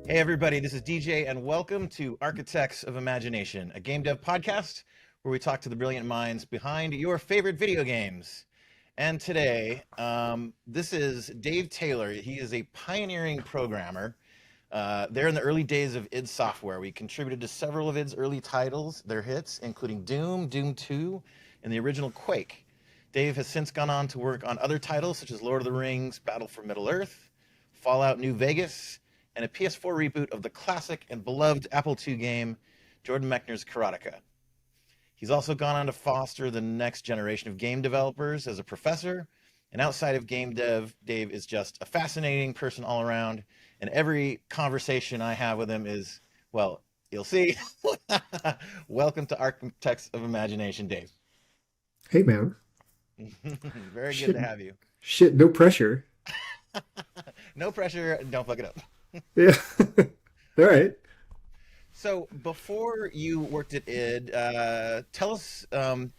Hey everybody, this is DJ and welcome to Architects of Imagination, a game dev podcast where we talk to the brilliant minds behind your favorite video games. And today, this is Dave Taylor. He is a pioneering programmer. There in the early days of id Software, we contributed to several of id's early titles, their hits, including Doom, Doom 2, and the original Quake. Dave has since gone on to work on other titles such as Lord of the Rings, Battle for Middle-earth, Fallout New Vegas, and a PS4 reboot of the classic and beloved Apple II game, Jordan Mechner's Karateka. He's also gone on to foster the next generation of game developers as a professor, and outside of game dev, Dave is just a fascinating person all around, and every conversation I have with him is, well, you'll see. Welcome to Architects of Imagination, Dave. Hey man, Very good shit, to have you. shit, no pressure. No pressure, don't fuck it up. Yeah, all right. So before you worked at id, tell us the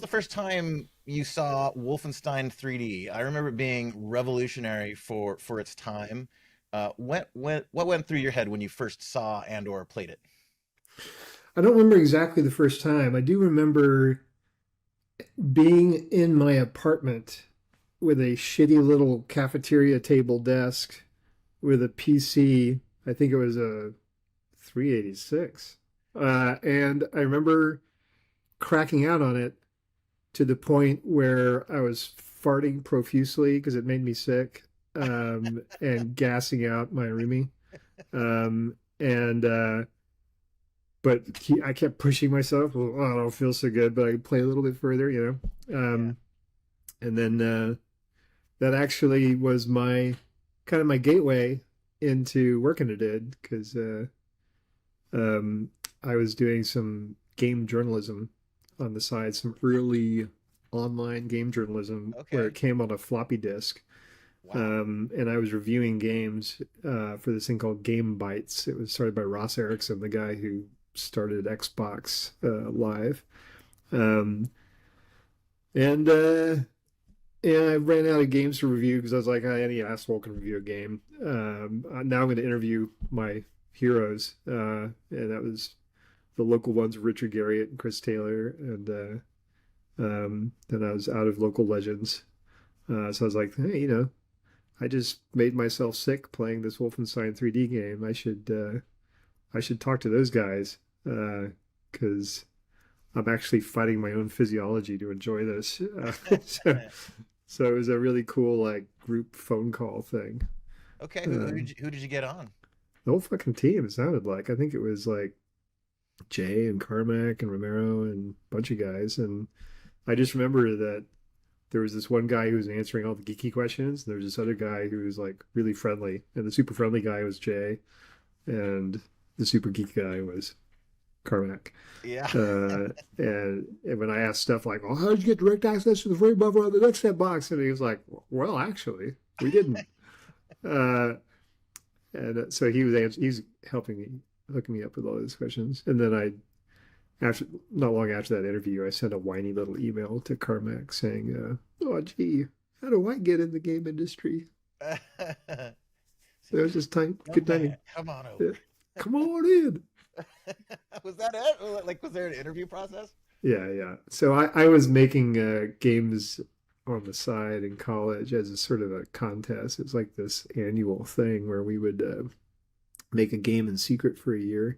first time you saw Wolfenstein 3D. I remember it being revolutionary for its time. What went through your head when you first saw and or played it? I don't remember exactly the first time. I do remember being in my apartment with a shitty little cafeteria table desk with a PC. I think it was a 386. And I remember cracking out on it to the point where I was farting profusely because it made me sick, and gassing out my roomie. And but I kept pushing myself. Well, oh, I don't feel so good, but I could play a little bit further, you know. Yeah. And then that actually was my kind of my gateway into working at id because um, I was doing some game journalism on the side, some early online game journalism where it Okay. came on a floppy disk. Wow. And I was reviewing games for this thing called Game Bites. It was started by Ross Erickson, the guy who started Xbox Live. Um, and yeah, I ran out of games to review because I was like, "Ah, any asshole can review a game." Now I'm going to interview my heroes, and that was the local ones, Richard Garriott and Chris Taylor, and then I was out of local legends. So I was like, hey, I just made myself sick playing this Wolfenstein 3D game. I should talk to those guys because I'm actually fighting my own physiology to enjoy this. So, so it was a really cool like group phone call thing. Okay. Um, Who did you get on? the whole fucking team, it sounded like. I think it was like Jay and Carmack and Romero and a bunch of guys. And I just remember that there was this one guy who was answering all the geeky questions. And there was this other guy who was like really friendly. And the super friendly guy was Jay. And the super geek guy was Carmack. Yeah. And when I asked stuff like, "Oh, how did you get direct access to the frame buffer on the next step box?" And he was like, "Well, actually, we didn't." Uh, and so he's helping me, hooking me up with all those questions. And then after not long after that interview, I sent a whiny little email to Carmack saying, "Oh, gee, how do I get in the game industry?" So it was just Young good man, timing. come on Yeah. over. Come on in. Was that it? Was there an interview process? Yeah, yeah. So I was making games on the side in college as a sort of a contest. It was like this annual thing where we would make a game in secret for a year.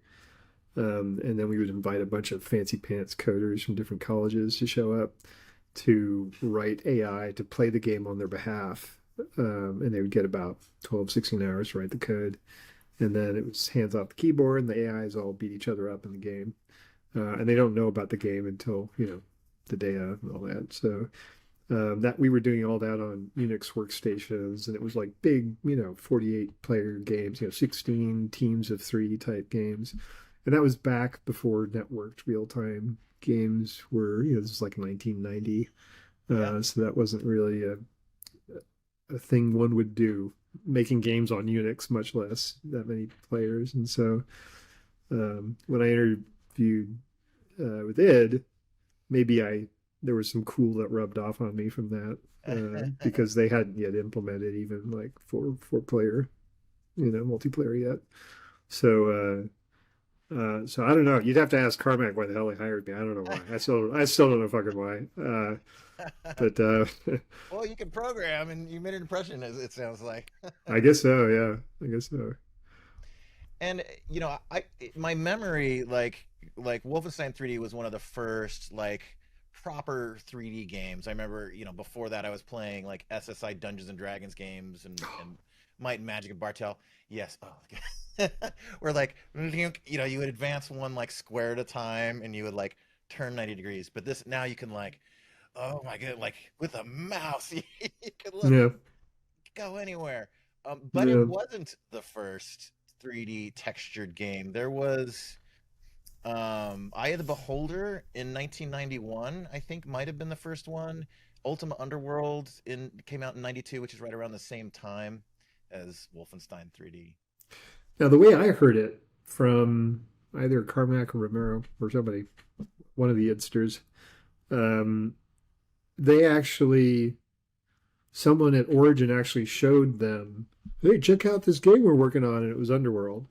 And then we would invite a bunch of fancy pants coders from different colleges to show up to write AI to play the game on their behalf. And they would get about 12, 16 hours to write the code. And then it was hands off the keyboard, and the AIs all beat each other up in the game. And they don't know about the game until, the day of and all that. So that we were doing all that on Unix workstations, and it was like big, 48 player games, 16 teams of three type games. And that was back before networked real time games were, this was like 1990. Yeah. So that wasn't really a thing one would do, making games on Unix, much less that many players. And so when I interviewed with id, maybe there was some cool that rubbed off on me from that because they hadn't yet implemented even like four player multiplayer yet. So so I don't know. You'd have to ask Carmack why the hell he hired me. I don't know why. I still don't know fucking why. But Well, you can program, and you made an impression, as it sounds like. I guess so. Yeah, I guess so. And my memory, like Wolfenstein 3D was one of the first like proper 3D games. I remember, before that I was playing like SSI Dungeons and Dragons games and Might and Magic and Bartel. Yes. Oh, where like you would advance one like square at a time, and you would like turn 90 degrees. But this now you can like, oh my god, like with a mouse, you can Yeah, go anywhere. But it yeah. wasn't the first 3D textured game. There was Eye of the Beholder in 1991, I think might have been the first one. Ultima Underworld came out in 92, which is right around the same time as Wolfenstein 3D. Now the way I heard it from either Carmack or Romero or somebody, one of the Idsters, um, they actually someone at Origin actually showed them, hey, check out this game we're working on, and it was Underworld.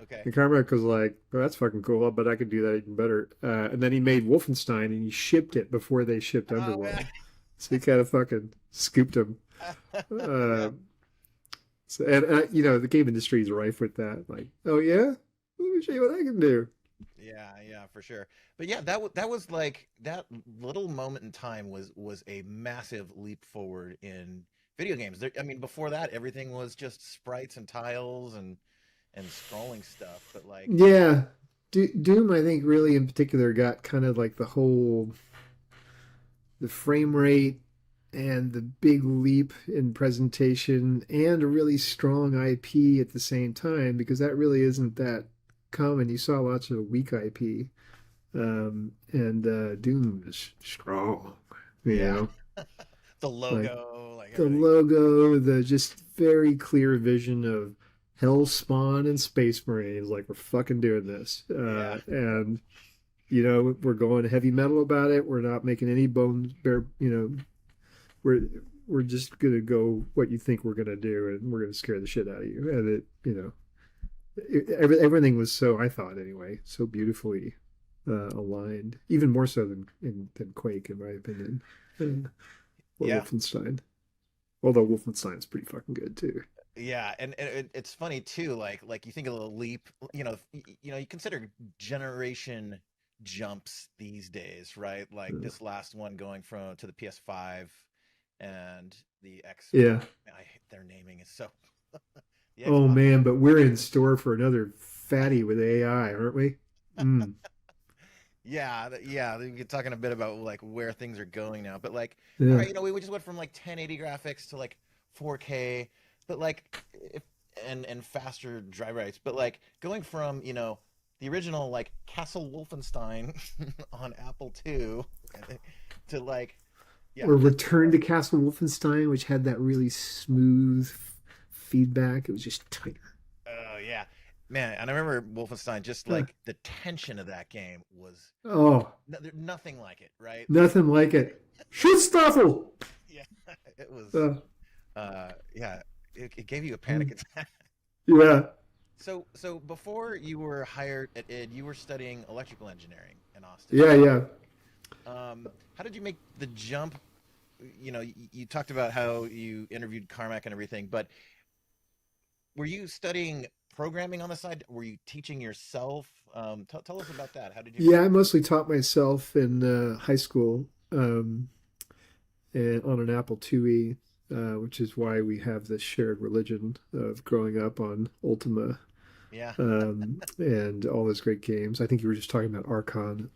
Okay. And Carmack was like, oh, that's fucking cool, but I could do that even better. And then he made Wolfenstein and he shipped it before they shipped Oh man. Underworld. So he kind of fucking scooped him. Uh, Yeah. the game industry is rife with that. Like, oh yeah, let me show you what I can do. Yeah, for sure. But yeah, that was like that little moment in time was a massive leap forward in video games. I mean, before that, everything was just sprites and tiles and scrolling stuff. But like, Yeah, Doom, I think, really in particular got kind of like the frame rate and the big leap in presentation and a really strong IP at the same time because that really isn't that common. You saw lots of weak IP, and Doom is strong. You yeah, know, the like logo, like the everything. logo, the just very clear vision of Hellspawn and Space Marines. Like we're fucking doing this, Yeah, and we're going heavy metal about it. We're not making any bones bare. We're we're just gonna go what you think we're gonna do, and we're gonna scare the shit out of you. And everything was so, I thought anyway, so beautifully aligned, even more so than Quake, in my opinion, or yeah, Wolfenstein. Although Wolfenstein's pretty fucking good too. yeah. And it's funny too. Like you think of the leap. You consider generation jumps these days, right? Like Uh, this last one going from to the PS5 and the Xbox. yeah. Their naming is so the Oh Xbox. man, but we're in store for another fatty with AI, aren't we? Mm. Yeah, yeah. You're talking a bit about like where things are going now, but like, all Yeah. right, we just went from like 1080 graphics to like 4K, but like, if and faster drive rates, but like going from the original like Castle Wolfenstein on Apple II to like, yeah, Or this. Return to Castle Wolfenstein, which had that really smooth feedback. It was just tighter. Oh yeah, man. And I remember Wolfenstein, just Uh, like the tension of that game was oh, nothing like it, right? Like, nothing like it. Schutzstaffel! yeah, it was. Uh, Yeah, it gave you a panic mm, attack. yeah. So before you were hired at id, you were studying electrical engineering in Austin. Yeah, yeah. How did you make the jump? You talked about how you interviewed Carmack and everything, but were you studying programming on the side? Were you teaching yourself? Tell us about that. How did you make? Yeah, I mostly taught myself in high school and on an Apple IIe, which is why we have this shared religion of growing up on Ultima Yeah. and all those great games. I think you were just talking about Archon.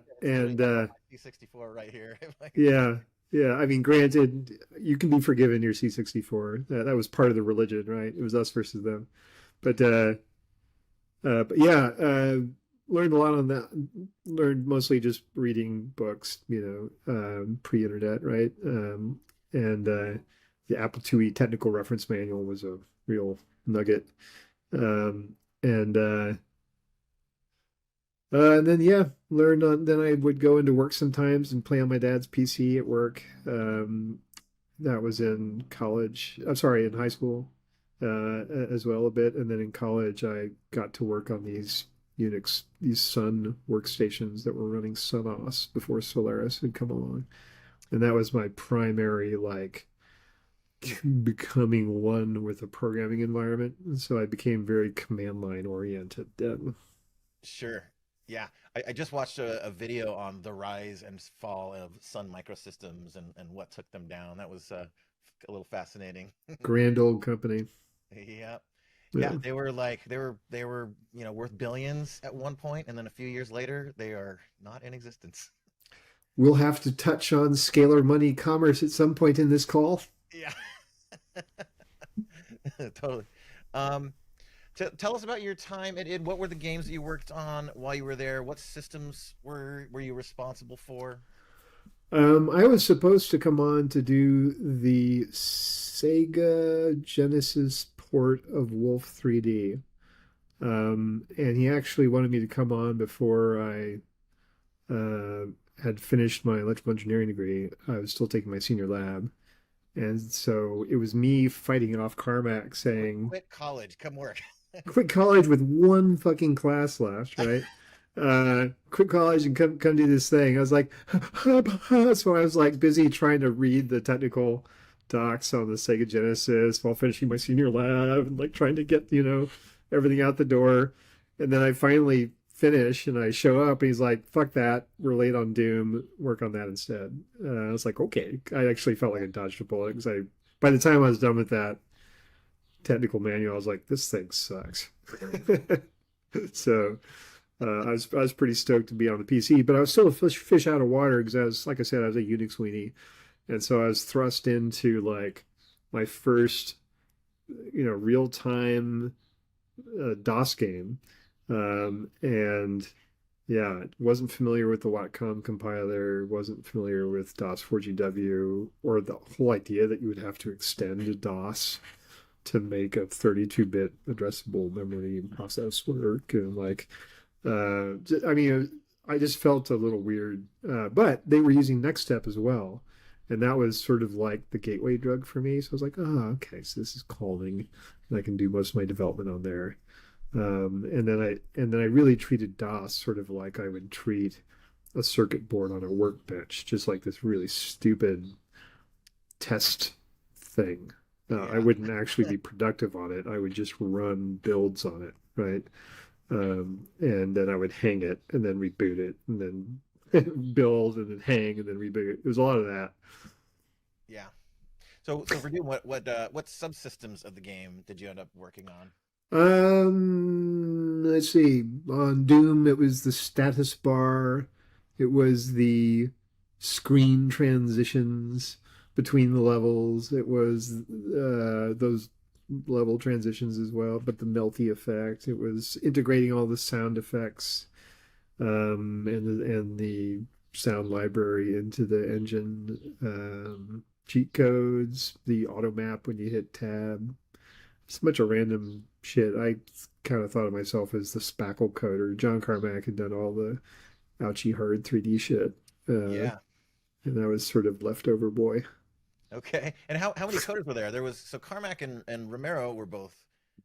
Yeah, literally And have it on my C64 right here. Like, yeah, yeah. I mean, granted, you can be forgiven your C64. That was part of the religion, right? It was us versus them. But but yeah, learned a lot on that. Learned mostly just reading books, pre-internet, right? And the Apple IIe technical reference manual was a real nugget. And and then yeah, learned on. Then I would go into work sometimes and play on my dad's PC at work. that was in college. I'm sorry, in high school as well a bit, and then in college I got to work on these Unix, these Sun workstations that were running SunOS before Solaris had come along, and that was my primary like becoming one with a programming environment. And so I became very command line oriented then. Sure. Yeah. I just watched a video on the rise and fall of Sun Microsystems and what took them down. That was a little fascinating. Grand old company. Yeah. Yeah, Yeah. they were like they were, worth billions at one point, and then a few years later they are not in existence. We'll have to touch on scalar money commerce at some point in this call. Yeah. Totally. Um, tell us about your time at id. What were the games that you worked on while you were there? What systems were you responsible for? I was supposed to come on to do the Sega Genesis port of Wolf 3D. And he actually wanted me to come on before I uh, had finished my electrical engineering degree. I was still taking my senior lab. And so it was me fighting off Carmack saying, Quit college, come work. quit college with one fucking class left, right? Quit college and come do this thing. I was like, so I was like busy trying to read the technical docs on the Sega Genesis while finishing my senior lab and like trying to get, everything out the door. And then I finally finish and I show up and he's like, fuck that. We're late on Doom. Work on that instead. I was like, okay. I actually felt like I dodged a bullet because by the time I was done with that technical manual, I was like, this thing sucks. So I was pretty stoked to be on the PC, but I was still a fish out of water because like I said, I was a Unix weenie, and so I was thrust into like my first, real time DOS game, and yeah, wasn't familiar with the Watcom compiler, wasn't familiar with DOS 4GW or the whole idea that you would have to extend DOS to make a 32-bit addressable memory process work, and like I mean, I just felt a little weird. But they were using Next Step as well. And that was sort of like the gateway drug for me. So I was like, oh, okay, so this is calming. And I can do most of my development on there. And then I really treated DOS sort of like I would treat a circuit board on a workbench, just like this really stupid test thing. I Yeah. wouldn't actually be productive on it. I would just run builds on it, right? And then I would hang it and then reboot it and then build and then hang and then reboot. It was a lot of that. Yeah. So for Doom, what subsystems of the game did you end up working on? Let's see. On Doom, it was the status bar. It was the screen transitions between the levels. It was those level transitions as well, but the melty effect. It was integrating all the sound effects and the sound library into the engine, cheat codes, the auto map when you hit tab. It's a bunch of random shit. I kind of thought of myself as the spackle coder. John Carmack had done all the ouchy hard 3D shit, Yeah. and I was sort of leftover boy. Okay. And how many coders were there? There was so Carmack and Romero were both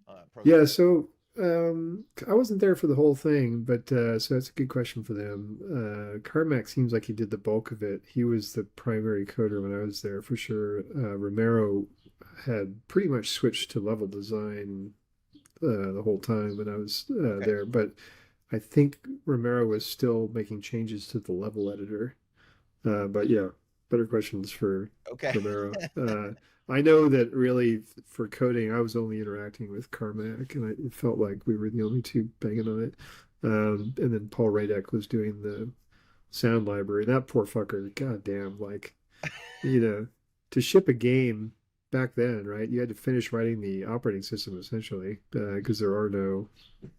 Yeah, programmers. so I wasn't there for the whole thing, but so that's a good question for them. Carmack seems like he did the bulk of it. He was the primary coder when I was there for sure. Romero had pretty much switched to level design the whole time when I was Okay. there, but I think Romero was still making changes to the level editor. But yeah, better questions for Okay. Romero. I know that really for coding, I was only interacting with Carmack, and it felt like we were the only two banging on it. And then Paul Radek was doing the sound library. That poor fucker, goddamn, like, you know, to ship a game back then, right? You had to finish writing the operating system essentially, because there are no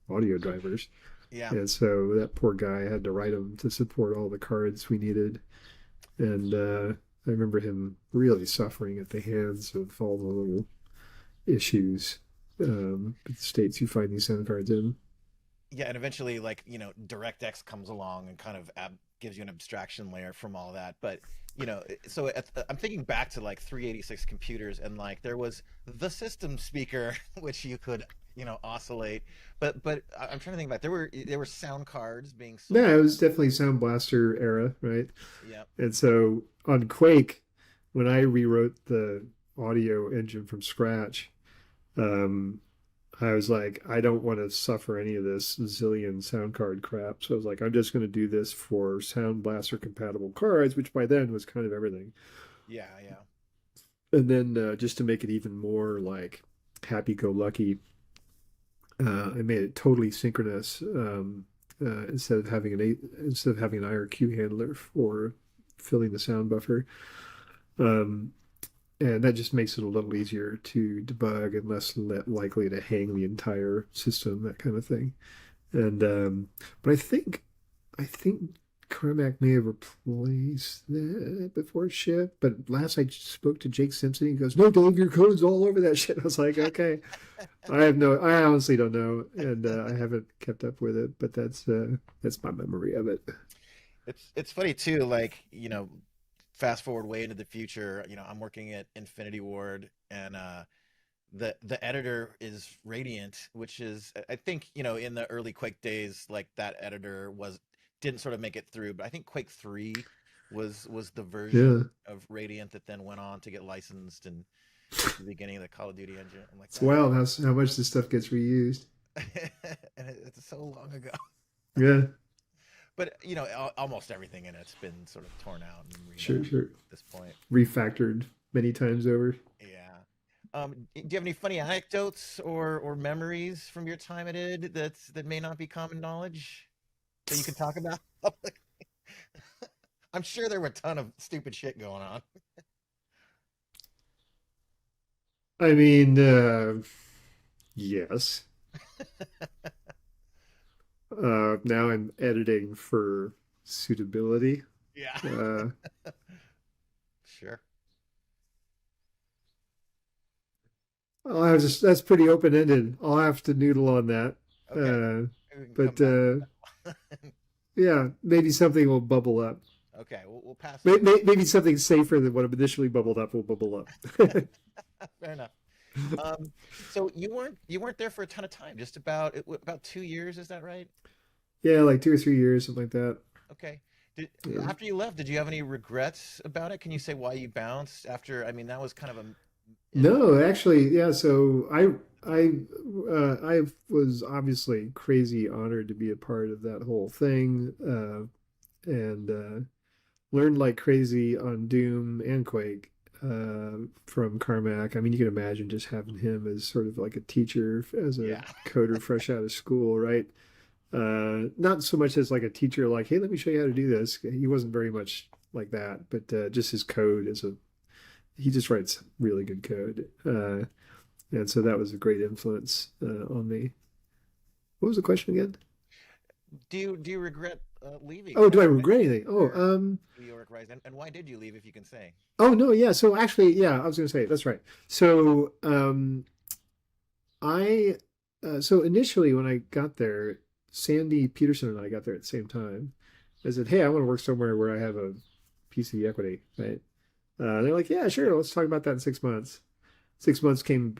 audio drivers. Yeah. And so that poor guy had to write them to support all the cards we needed. And I remember him really suffering at the hands of all the little issues, the states you find these sound cards in. Yeah, and eventually, like, DirectX comes along and kind of gives you an abstraction layer from all that. But I'm thinking back to like 386 computers, and like there was the system speaker which you could oscillate, but I'm trying to think back. There were sound cards being Yeah, sold. it was definitely Sound Blaster era, right? Yeah, And so on Quake, when I rewrote the audio engine from scratch, um, I was like, I don't want to suffer any of this zillion sound card crap. So I was like, I'm just going to do this for Sound Blaster compatible cards, which by then was kind of everything. yeah, yeah, And then just to make it even more like happy-go-lucky, I made it totally synchronous instead of having an IRQ handler for filling the sound buffer. Um, and that just makes it a little easier to debug and less likely to hang the entire system, that kind of thing. And but I think Carmack may have replaced that before it shipped. But last I spoke to Jake Simpson, he goes, "No, Dave, your code's all over that shit." I was like, "Okay." I honestly don't know, and I haven't kept up with it. But that's my memory of it. it's funny too, like fast forward way into the future. I'm working at Infinity Ward, and the editor is Radiant, which is, I think, in the early Quake days, like that editor was didn't sort of make it through, but I think Quake 3 was the version Yeah, of Radiant that then went on to get licensed, and it's the beginning of the Call of Duty engine. I'm like, it's that is wild how much this stuff gets reused. and it's so long ago. Yeah, But almost everything in it's been sort of torn out and sure, redone sure. at this point. Refactored many times over. Yeah. Do you have any funny anecdotes or memories from your time at id that may not be common knowledge that you can talk about? I'm sure there were a ton of stupid shit going on. I mean, yes. Now I'm editing for suitability. Yeah. Uh, Sure. that's pretty open ended. I'll have to noodle on that. Okay. Uh, Maybe we can come but back to that one. yeah, maybe something will bubble up. Okay, we'll pass on that. Maybe something safer than what initially bubbled up will bubble up. Fair enough. Um, so you weren't there for a ton of time, just about 2 years, is that right? Yeah, like 2 or 3 years, something like that. Okay. Did Yeah. After you left, did you have any regrets about it? Can you say why you bounced after? I mean, that was kind of an No, actually, yeah. So I was obviously crazy honored to be a part of that whole thing, and learned like crazy on Doom and Quake from Carmack. I mean, you can imagine just having him as sort of like a teacher as a yeah. coder fresh out of school, right? Not so much as like a teacher, like, hey, let me show you how to do this. He wasn't very much like that, but just his code he just writes really good code. And so that was a great influence on me. What was the question again? Do you regret leaving Oh, do I right regret anything? after New York Rise? And why did you leave, if you can say? Oh no, yeah. So actually, yeah, I was going to say that's right. So I so initially when I got there, Sandy Peterson and I got there at the same time. I said, "Hey, I want to work somewhere where I have a piece of the equity, right?" They're like, "Yeah, sure. Let's talk about that in 6 months." 6 months came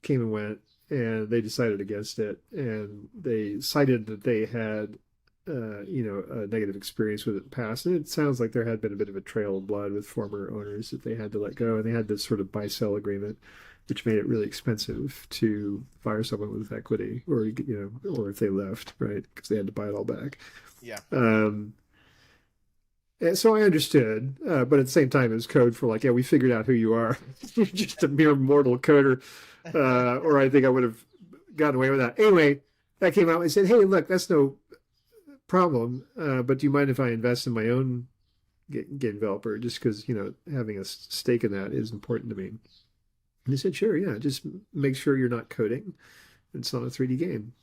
and went, and they decided against it, and they cited that they had, a negative experience with it in the past, and it sounds like there had been a bit of a trail of blood with former owners that they had to let go, and they had this sort of buy-sell agreement, which made it really expensive to fire someone with equity, or if they left, right, because they had to buy it all back. Yeah. Um, and so I understood, but at the same time, it was code for like, yeah, we figured out who you are. You're just a mere mortal coder, or I think I would have gotten away with that. Anyway, that came out and said, hey, look, that's no problem, but do you mind if I invest in my own game developer? Just because, having a stake in that is important to me. And they said, sure, yeah, just make sure you're not coding. It's not a 3D game.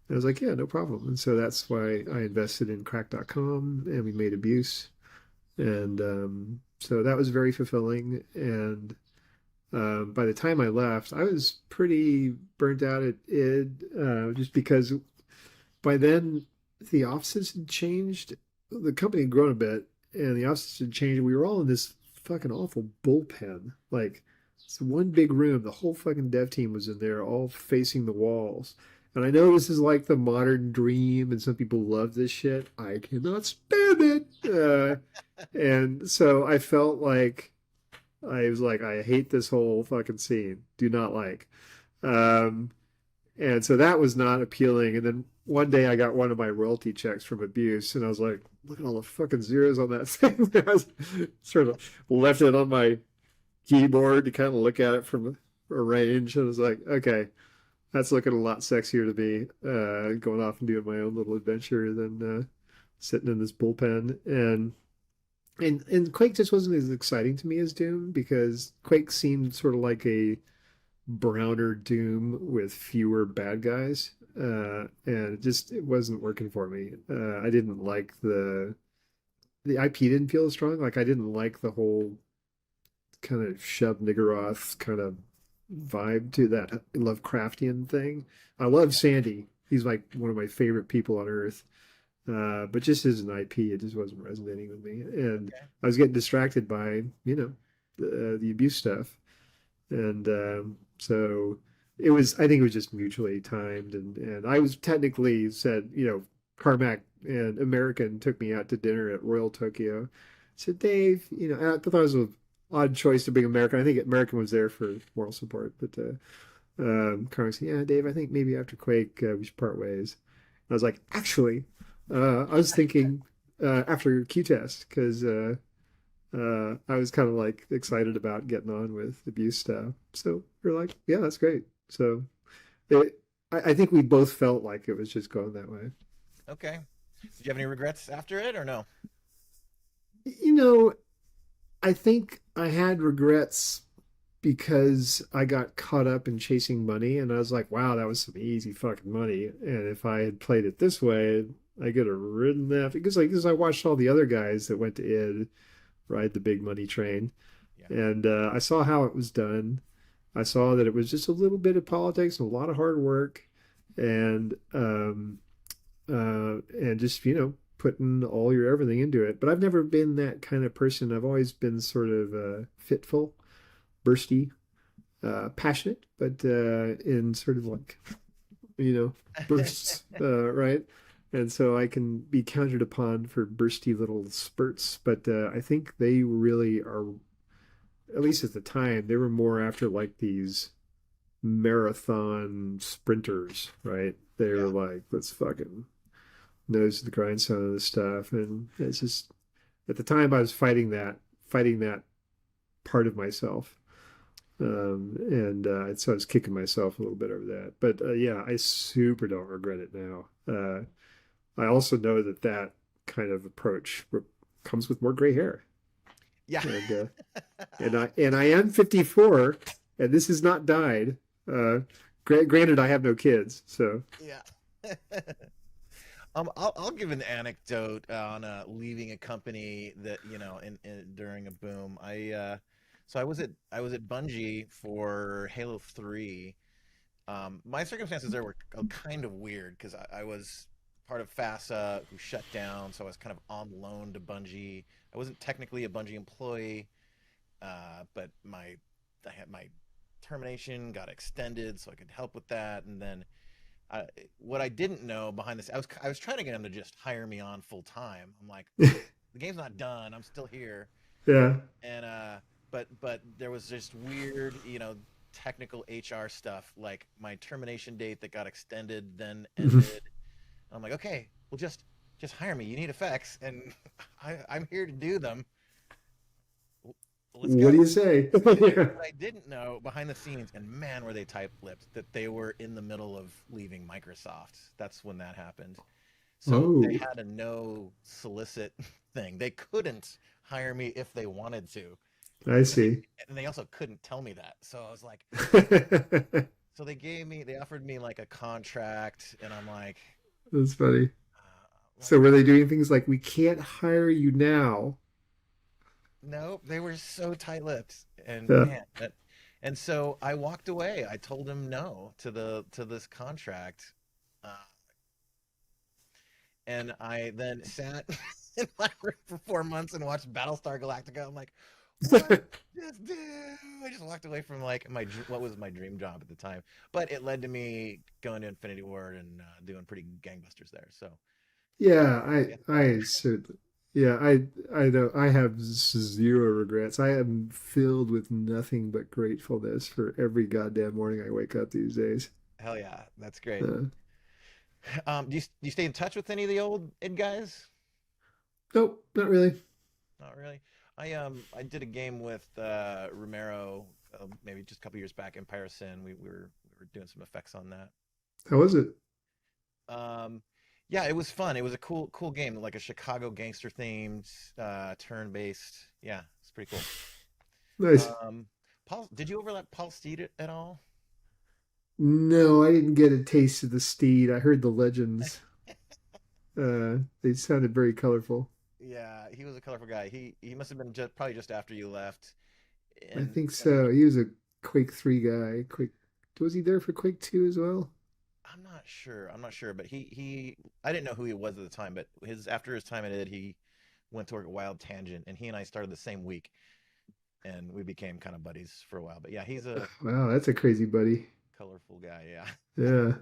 And I was like, yeah, no problem. And so that's why I invested in crack.com and we made Abuse. And so that was very fulfilling. And by the time I left, I was pretty burnt out at id, just because by then the offices had changed. The company had grown a bit, and the officers had changed. We were all in this fucking awful bullpen. Like, it's one big room. The whole fucking dev team was in there, all facing the walls. And I know this is like the modern dream, and some people love this shit. I cannot stand it. And so I felt like I was like, I hate this whole fucking scene. Do not like. Um, and so that was not appealing. And then one day I got one of my royalty checks from Abuse, and I was like, look at all the fucking zeros on that thing. I was sort of left it on my keyboard to kind of look at it from a range. And I was like, okay, that's looking a lot sexier to me, going off and doing my own little adventure than sitting in this bullpen. And Quake just wasn't as exciting to me as Doom because Quake seemed sort of like a browner Doom with fewer bad guys, and it wasn't working for me. I didn't like the IP didn't feel as strong. Like I didn't like the whole kind of Shub Niggurath kind of vibe to that Lovecraftian thing. I love Sandy. He's like one of my favorite people on Earth. But just as an IP, it just wasn't resonating with me, and Okay. I was getting distracted by the abuse stuff, and so it was. I think it was just mutually timed, and I was technically said, Carmack and American took me out to dinner at Royal Tokyo. I said, Dave, and I thought it was an odd choice to bring American. I think American was there for moral support, but Carmack said, yeah, Dave, I think maybe after Quake we should part ways. And I was like, actually, I was thinking after Q test because I was kind of like excited about getting on with abuse stuff. So we're like, yeah, that's great. So I think we both felt like it was just going that way. Okay. Did you have any regrets after it or no? You know, I think I had regrets because I got caught up in chasing money, and I was like, wow, that was some easy fucking money. And if I had played it this way, I could have ridden that because I watched all the other guys that went to id ride the big money train, Yeah. and I saw how it was done. I saw that it was just a little bit of politics and a lot of hard work, and just putting all your everything into it. But I've never been that kind of person. I've always been sort of fitful, bursty, passionate, but in sort of like bursts, right? And so I can be counted upon for bursty little spurts. But I think they really are, at least at the time, they were more after like these marathon sprinters, right? They were Yeah. like, let's fucking nose to the grindstone of this stuff. And it's just, at the time, I was fighting that part of myself. And so I was kicking myself a little bit over that. But yeah, I super don't regret it now. I also know that kind of approach comes with more gray hair, Yeah. and I am 54, and this has not died. Uh, Granted, I have no kids, so Yeah. I'll give an anecdote on leaving a company that during a boom. So I was at Bungie for Halo 3. My circumstances there were kind of weird because I was part of FASA who shut down, so I was kind of on loan to Bungie. I wasn't technically a Bungie employee, but I had my termination got extended, so I could help with that. And then what I didn't know behind this, I was trying to get them to just hire me on full time. I'm like, the game's not done. I'm still here, yeah. and but there was just weird, technical HR stuff, like my termination date that got extended then ended. I'm like, okay, well just hire me. You need effects, and I'm here to do them. Let's What go. do you say? Yeah. What I didn't know behind the scenes, and man, were they tight-lipped, that they were in the middle of leaving Microsoft. That's when that happened. So they Oh, had a no solicit thing. They couldn't hire me if they wanted to, I and they see. and they also couldn't tell me that. So I was like, so they offered me like a contract, and I'm like, That's funny. like So were they doing things like, we can't hire you now? no, they were so tight-lipped, and Yeah. man, and so I walked away. I told him no to this contract, uh, and I then sat in my room for 4 months and watched Battlestar Galactica. I'm like, what did I just do? I just walked away from like what was my dream job at the time, but it led to me going to Infinity Ward and doing pretty gangbusters there. So Yeah, yeah, I certainly, yeah, I know I have zero regrets. I am filled with nothing but gratefulness for every goddamn morning I wake up these days. hell yeah, that's great. Uh, Do you stay in touch with any of the old id guys? nope, not really. Not really. I did a game with Romero maybe just a couple years back, Empire Sin. We were doing some effects on that. How was it? Um, yeah, it was fun. It was a cool game, like a Chicago gangster themed, turn-based. Yeah, it's pretty cool. Nice. Um, Paul, did you overlap Paul Steed at all? No, I didn't get a taste of the steed. I heard the legends. They sounded very colorful. Yeah, he was a colorful guy. He must have been probably just after you left. I And think when so. He was a Quake 3 guy. Quake, was he there for Quake 2 as well? I'm not sure. I'm not sure, but he I didn't know who he was at the time, but his after his time at it, he went to work at Wild Tangent, and he and I started the same week, and we became kind of buddies for a while. But yeah, he's a Wow, that's a crazy buddy. colorful guy. Yeah. Yeah.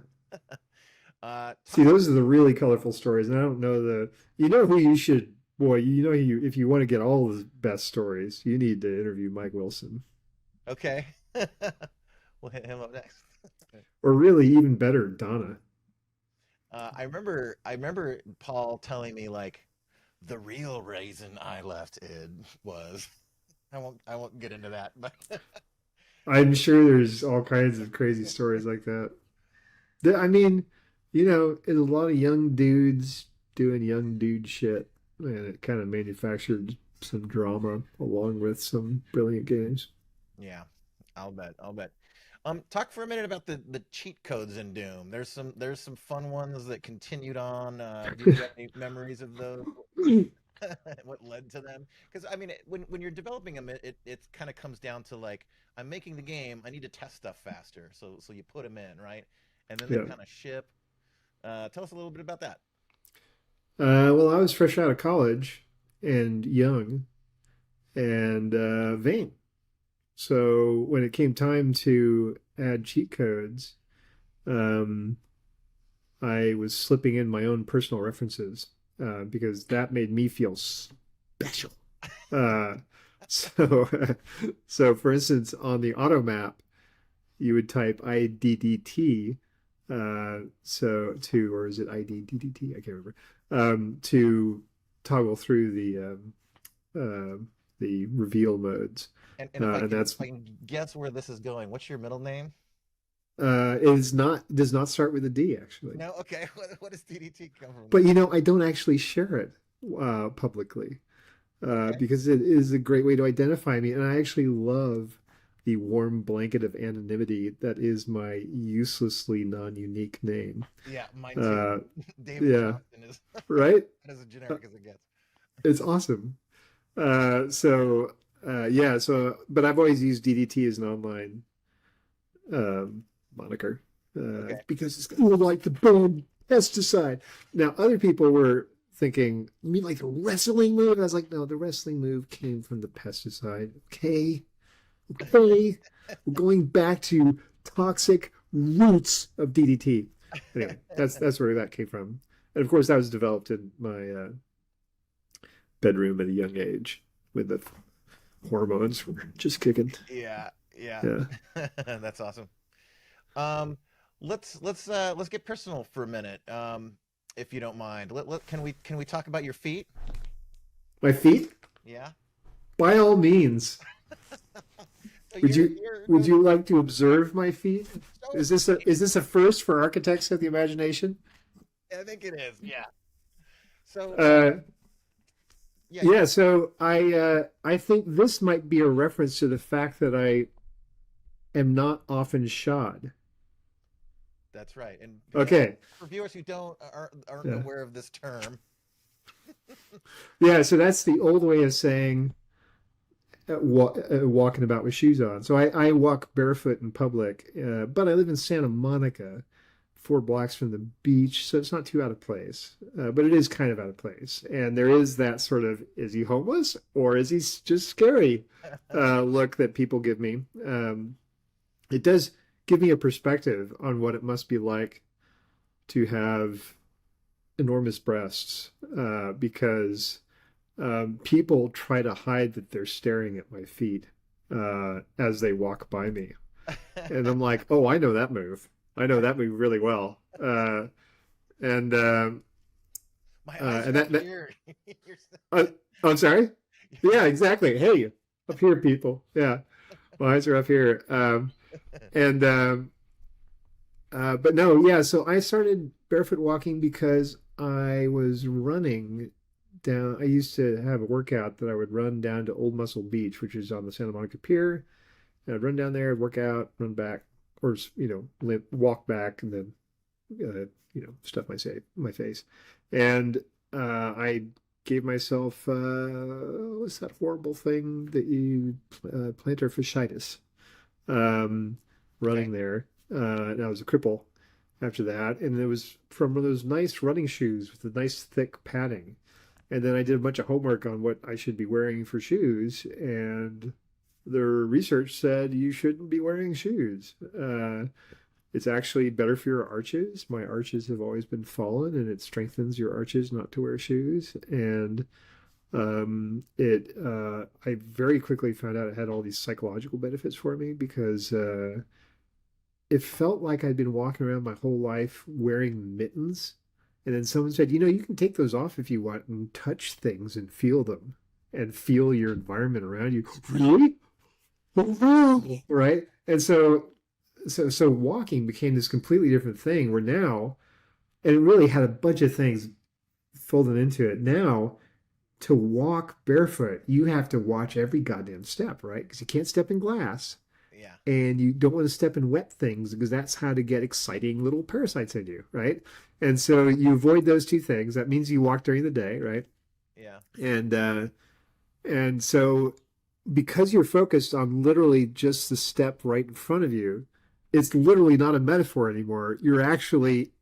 See, Talk. those are the really colorful stories, and I don't know you know who you should, boy, you know if you want to get all the best stories, you need to interview Mike Wilson. Okay. We'll hit him up next. Or really even better, Donna. I remember Paul telling me like the real reason I left id was I won't get into that, but I'm sure there's all kinds of crazy stories like that. I mean, you know, it's a lot of young dudes doing young dude shit, and it kind of manufactured some drama along with some brilliant games. yeah, I'll bet. Talk for a minute about the cheat codes in Doom. There's some fun ones that continued on. Do you have any memories of those? What led to them? Because I mean, when you're developing them, it kind of comes down to like I'm making the game. I need to test stuff faster, so you put them in, right? And then they Yeah. kind of ship. Tell us a little bit about that. Well, I was fresh out of college and young and vain. So when it came time to add cheat codes, um, I was slipping in my own personal references because that made me feel special. Uh, so, so for instance, on the auto map, you would type IDDT, or is it IDDT? I can't remember. To toggle through the reveal modes, And if I and can that's if I can guess where this is going, what's your middle name? it is not does not start with a D actually. No, okay. What does DDT come from But then? you know, I don't actually share it publicly Okay. because it is a great way to identify me, and I actually love the warm blanket of anonymity that is my uselessly non-unique name. Yeah, mine too. Uh, David yeah, Johnston is right. as Uh, generic as it gets. It's awesome. Yeah, but I've always used DDT as an online um, moniker Okay. because it's kind of like the boom pesticide. Now, other people were thinking, you mean like the wrestling move? I was like, no, the wrestling move came from the pesticide. Okay, okay, we're going back to toxic roots of DDT. Anyway, that's where that came from, and of course, that was developed in my bedroom at a young age when the hormones were just kicking. Yeah, yeah. Yeah. That's awesome. Um, let's get personal for a minute, if you don't mind. Can we talk about your feet? My feet? Yeah. By all means. So Would you're you you're would you like to observe my feet? so Is this a first for architects of the imagination? I think it is. Yeah. So Uh, yeah, yeah, so I think this might be a reference to the fact that I am not often shod. that's right. And Okay. for viewers who aren't Yeah. aware of this term, Yeah, so that's the old way of saying walking about with shoes on. So I walk barefoot in public, but I live in Santa Monica, 4 blocks from the beach, so it's not too out of place. But it is kind of out of place. And there is that sort of, is he homeless or is he just scary look that people give me. It does give me a perspective on what it must be like to have enormous breasts because people try to hide that they're staring at my feet as they walk by me. And I'm like, oh, I know that move. I know that move really well. And My eyes and are up that here. You're uh, I'm sorry. Yeah, exactly. Hey, up here, people. Yeah, my eyes are up here. And But no, yeah. So I started barefoot walking because I was running down. I used to have a workout that I would run down to Old Muscle Beach, which is on the Santa Monica Pier. And I'd run down there, work out, run back, or walk back, and then stuff my face. And I gave myself what's that horrible thing that you plantar fasciitis okay. running there. And I was a cripple after that, and it was from one of those nice running shoes with the nice thick padding. And then I did a bunch of homework on what I should be wearing for shoes, and the research said you shouldn't be wearing shoes. It's actually better for your arches. My arches have always been fallen, and it strengthens your arches not to wear shoes. And I very quickly found out it had all these psychological benefits for me because it felt like I'd been walking around my whole life wearing mittens. And then someone said, you can take those off if you want and touch things and feel them and feel your environment around you. Really? Right? And so walking became this completely different thing where now, and it really had a bunch of things folded into it. Now, to walk barefoot, you have to watch every goddamn step, right? Because you can't step in glass Yeah. and you don't want to step in wet things because that's how to get exciting little parasites in you, right? And so you avoid those two things. That means you walk during the day, right? Yeah. And so because you're focused on literally just the step right in front of you, it's literally not a metaphor anymore. You're actually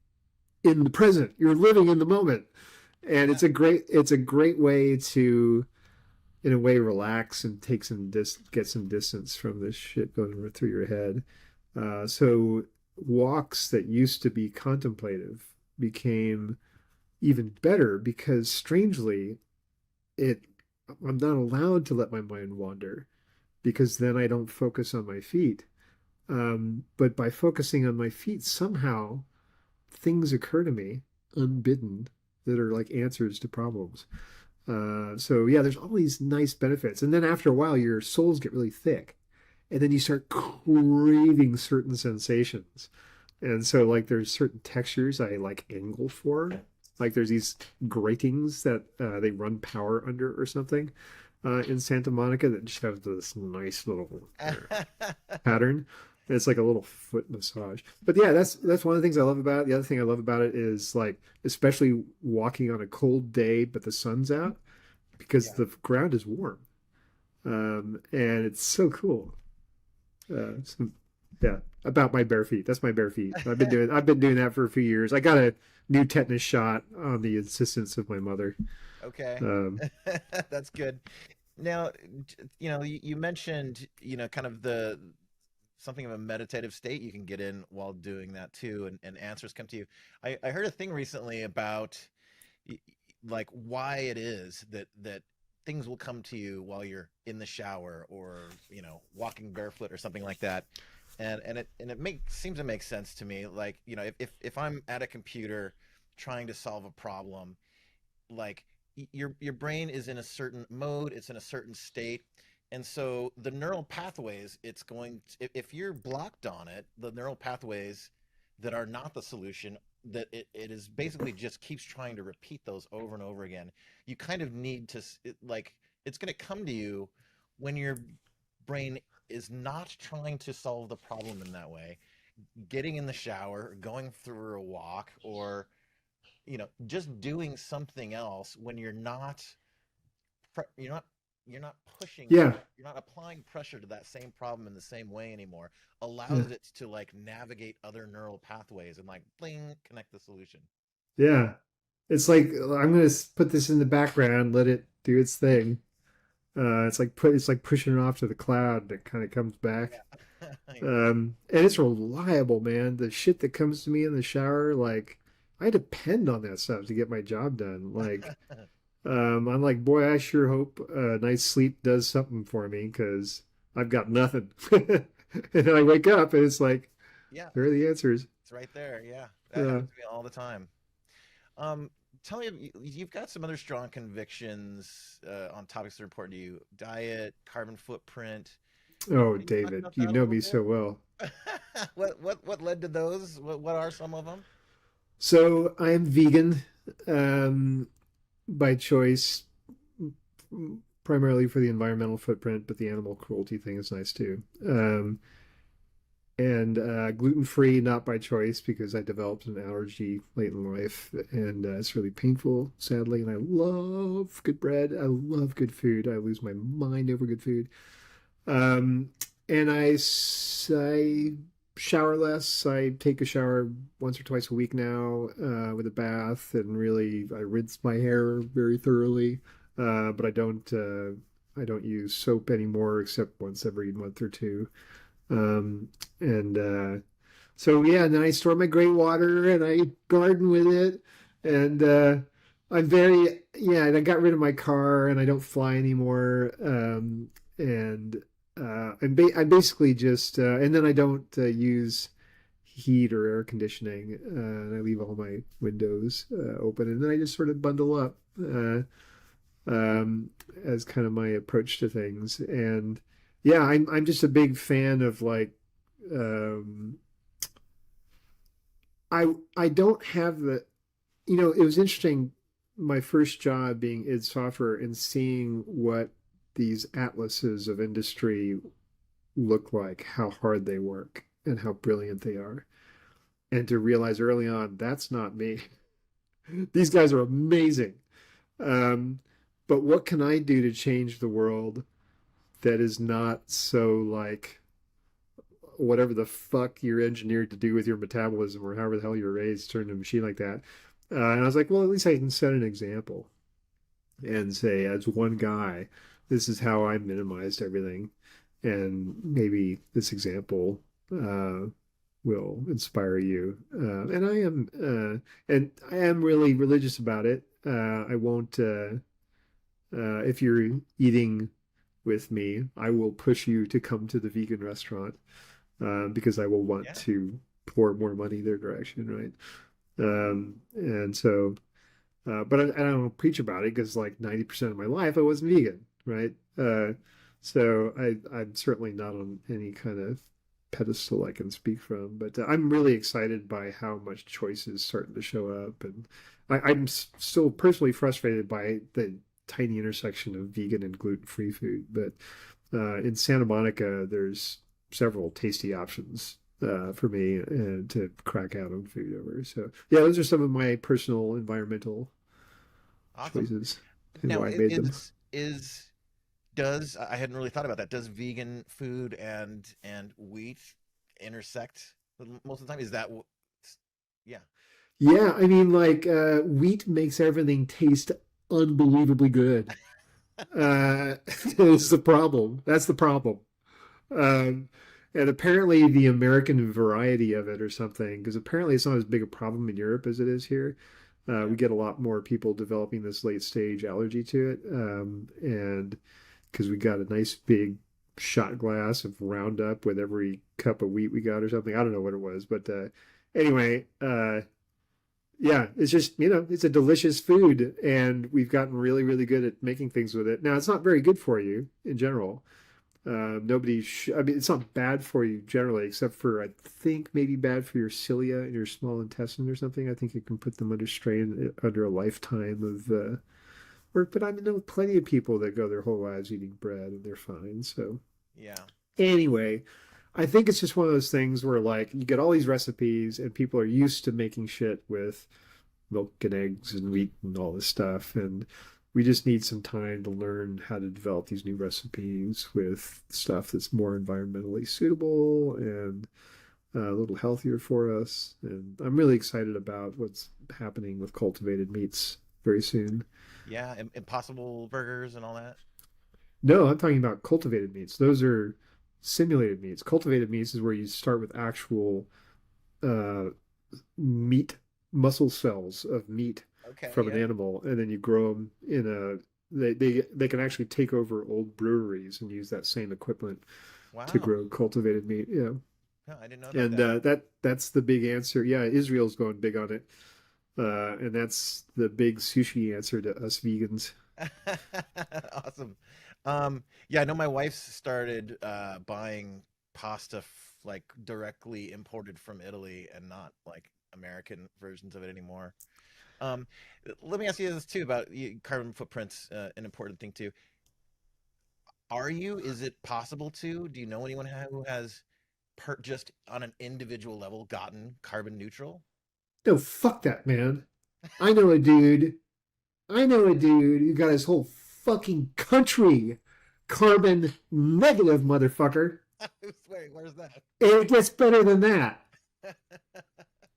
in the present. You're living in the moment. And Yeah. it's a great way to in a way relax and get some distance from this shit going through your head. So walks that used to be contemplative became even better because strangely it I'm not allowed to let my mind wander because then I don't focus on my feet. But by focusing on my feet, somehow things occur to me unbidden that are like answers to problems. So yeah, there's all these nice benefits. And then after a while, your soles get really thick. And then you start craving certain sensations. And so like there's certain textures I like angle for. Like there's these gratings that they run power under or something in Santa Monica that just have this nice little pattern. It's like a little foot massage. But yeah, that's one of the things I love about it. The other thing I love about it is like especially walking on a cold day, but the sun's out because Yeah. the ground is warm. And it's so cool. So, yeah, about my bare feet. That's my bare feet. I've been doing that for a few years. I got a new tetanus shot on the insistence of my mother. Okay. Um, That's good. Now, you mentioned, kind of the something of a meditative state you can get in while doing that too, and answers come to you. I heard a thing recently about y- like why it is that things will come to you while you're in the shower or walking barefoot or something like that, and it seems to make sense to me. Like if I'm at a computer trying to solve a problem, like your brain is in a certain mode, it's in a certain state, and so the neural pathways it's going to, if you're blocked on it, the neural pathways that are not the solution, that it is basically just keeps trying to repeat those over and over again. You kind of need to like it's going to come to you when your brain is not trying to solve the problem in that way, getting in the shower, going through a walk, or just doing something else when you're not you're not pushing, Yeah, you're not applying pressure to that same problem in the same way anymore, yeah, allows it to like navigate other neural pathways and like bling, connect the solution. yeah. It's like I'm gonna put this in the background, let it do its thing. It's like pushing it off to the cloud that kind of comes back. Yeah. Yeah. And it's reliable, man. The shit that comes to me in the shower, like I depend on that stuff to get my job done. Like, I'm like, boy, I sure hope a night's sleep does something for me because I've got nothing. And then I wake up and it's like, Yeah, there are the answers. it's right there. Yeah, that Uh, happens to me all the time. Um, Tell me, you've got some other strong convictions on topics that are important to you: diet, carbon footprint. oh, Can you talk David, about you that a know little me bit? so well. What led to those? What are some of them? So I'm vegan, by choice, primarily for the environmental footprint, but the animal cruelty thing is nice too. And gluten free, not by choice, because I developed an allergy late in life, and it's really painful, sadly. And I love good bread. I love good food. I lose my mind over good food. Um, and I shower less. I take a shower once or twice a week now, with a bath, and really I rinse my hair very thoroughly. But I don't use soap anymore, except once every month or two. And so yeah, and then I store my gray water and I garden with it. And I'm very, yeah, and I got rid of my car and I don't fly anymore. And I'm basically just, and then I don't use heat or air conditioning. And I leave all my windows open, and then I just sort of bundle up, um, as kind of my approach to things. And yeah, I'm just a big fan of like, um, I don't have the, it was interesting, my first job being id software and seeing what these atlases of industry look like, how hard they work and how brilliant they are. And to realize early on, that's not me. These guys are amazing. Um, but what can I do to change the world that is not so like whatever the fuck you're engineered to do with your metabolism or however the hell you're raised, turn a machine like that. And I was like, well, at least I can set an example and say, as one guy, this is how I minimized everything. And maybe this example will inspire you. And I am really religious about it. I won't, if you're eating with me, I will push you to come to the vegan restaurant, because I will want Yeah. to pour more money their direction, right? And so, but I don't preach about it because like 90% of my life I wasn't vegan, right? So I'm certainly not on any kind of pedestal I can speak from, but I'm really excited by how much choice is starting to show up, and I'm still personally frustrated by the tiny intersection of vegan and gluten-free food, but in Santa Monica, there's several tasty options for me to crack out on food over. So yeah, those are some of my personal environmental Awesome. choices and Now, why I made them. is does I hadn't really thought about that. Does vegan food and wheat intersect most of the time? Is that yeah. Yeah, I mean, like wheat makes everything taste unbelievably good. Is the problem. That's the problem. Um, and apparently the American variety of it or something, because apparently it's not as big a problem in Europe as it is here. Yeah. We get a lot more people developing this late stage allergy to it. And because we got a nice big shot glass of Roundup with every cup of wheat we got or something. I don't know what it was, but anyway, yeah, it's just, it's a delicious food, and we've gotten really, really good at making things with it. Now, it's not very good for you in general. I mean, it's not bad for you generally, except for I think maybe bad for your cilia and your small intestine or something. I think it can put them under strain under a lifetime of work. But I know plenty of people that go their whole lives eating bread and they're fine. So Yeah. anyway, I think it's just one of those things where like you get all these recipes and people are used to making shit with milk and eggs and wheat and all this stuff. And we just need some time to learn how to develop these new recipes with stuff that's more environmentally suitable and a little healthier for us. And I'm really excited about what's happening with cultivated meats very soon. Yeah, Impossible Burgers and all that. No, I'm talking about cultivated meats. Those are simulated meats. Cultivated meats is where you start with actual uh, meat, muscle cells of meat Okay, from an yeah. animal, and then you grow them in a. They can actually take over old breweries and use that same equipment to Wow. grow cultivated meat. Yeah, No, I didn't know about and that. that's the big answer. Yeah, Israel's going big on it, and that's the big sushi answer to us vegans. Awesome. Yeah, I know my wife's started buying pasta like directly imported from Italy and not like American versions of it anymore. Um, Let me ask you this too about carbon footprints, an important thing too. Is it possible to, do you know anyone who has just on an individual level gotten carbon neutral? No, fuck that, man. I know a dude. I know a dude who got his whole fucking country carbon negative, motherfucker. Wait, where's that? And it gets better than that.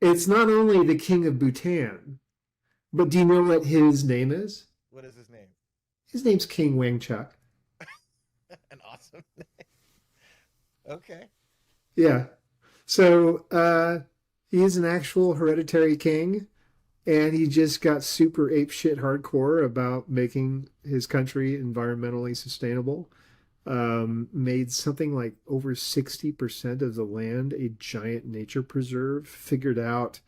It's not only the king of Bhutan, but do you know what his name is? What is his name? His name's King Wangchuck. An awesome. Okay. Yeah. So he's an actual hereditary king, and he just got super ape shit hardcore about making his country environmentally sustainable. Made something like over 60% of the land a giant nature preserve, figured out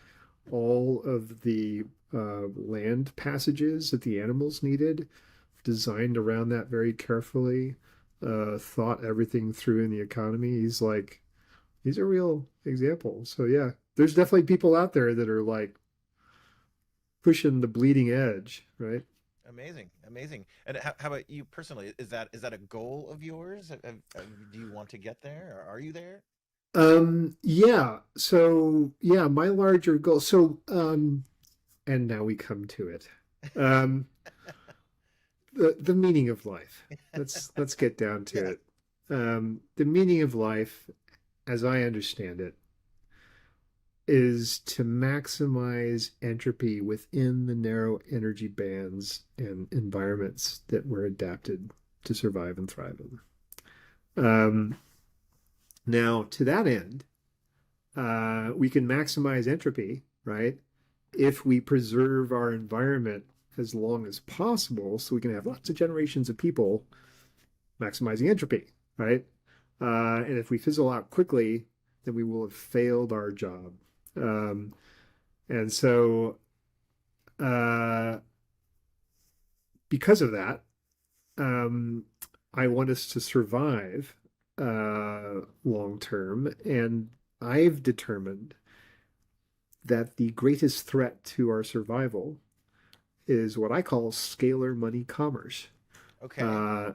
all of the land passages that the animals needed, designed around that very carefully, thought everything through in the economy. He's a real example. So, yeah, there's definitely people out there that are like pushing the bleeding edge, right? Amazing, amazing. And how about you personally? Is that a goal of yours? Do you want to get there, or are you there? Yeah. So, yeah, my larger goal. And now we come to it. Um, the meaning of life. Let's get down to Yeah. it. The meaning of life, as I understand it, is to maximize entropy within the narrow energy bands and environments that we're adapted to survive and thrive in. Now, to that end, we can maximize entropy, right? If we preserve our environment as long as possible, so we can have lots of generations of people maximizing entropy, right? And if we fizzle out quickly, then we will have failed our job. Um, and so, uh, because of that, um, I want us to survive long term. And I've determined that the greatest threat to our survival is what I call scalar money commerce, Okay. uh,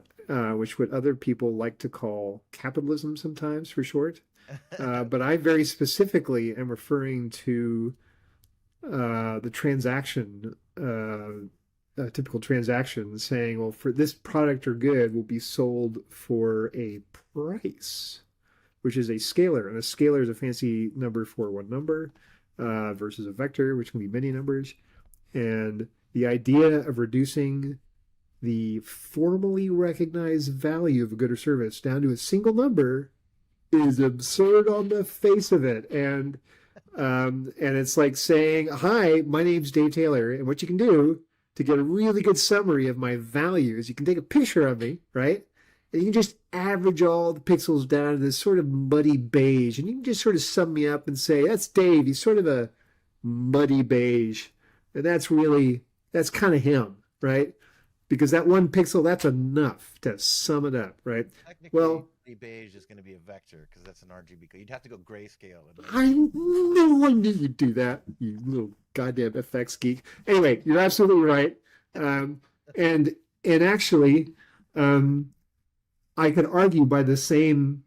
which what other people like to call capitalism sometimes for short. But I very specifically am referring to the transaction, a typical transaction saying, well, for this product or good will be sold for a price, which is a scalar. And a scalar is a fancy number for one number versus a vector, which can be many numbers. And the idea of reducing the formally recognized value of a good or service down to a single number is absurd on the face of it. And it's like saying, "Hi, my name's Dave Taylor, and what you can do to get a really good summary of my values, you can take a picture of me, right? And you can just average all the pixels down to this sort of muddy beige, and you can just sort of sum me up and say, that's Dave. He's sort of a muddy beige, and that's kind of him, right? Because that one pixel, that's enough to sum it up, right? Technically, Well, the beige is going to be a vector because that's an RGB code. You'd have to go grayscale and make I it. knew I knew you'd do that, you little goddamn FX geek. Anyway, you're absolutely right. Um, and and actually, um, I could argue by the same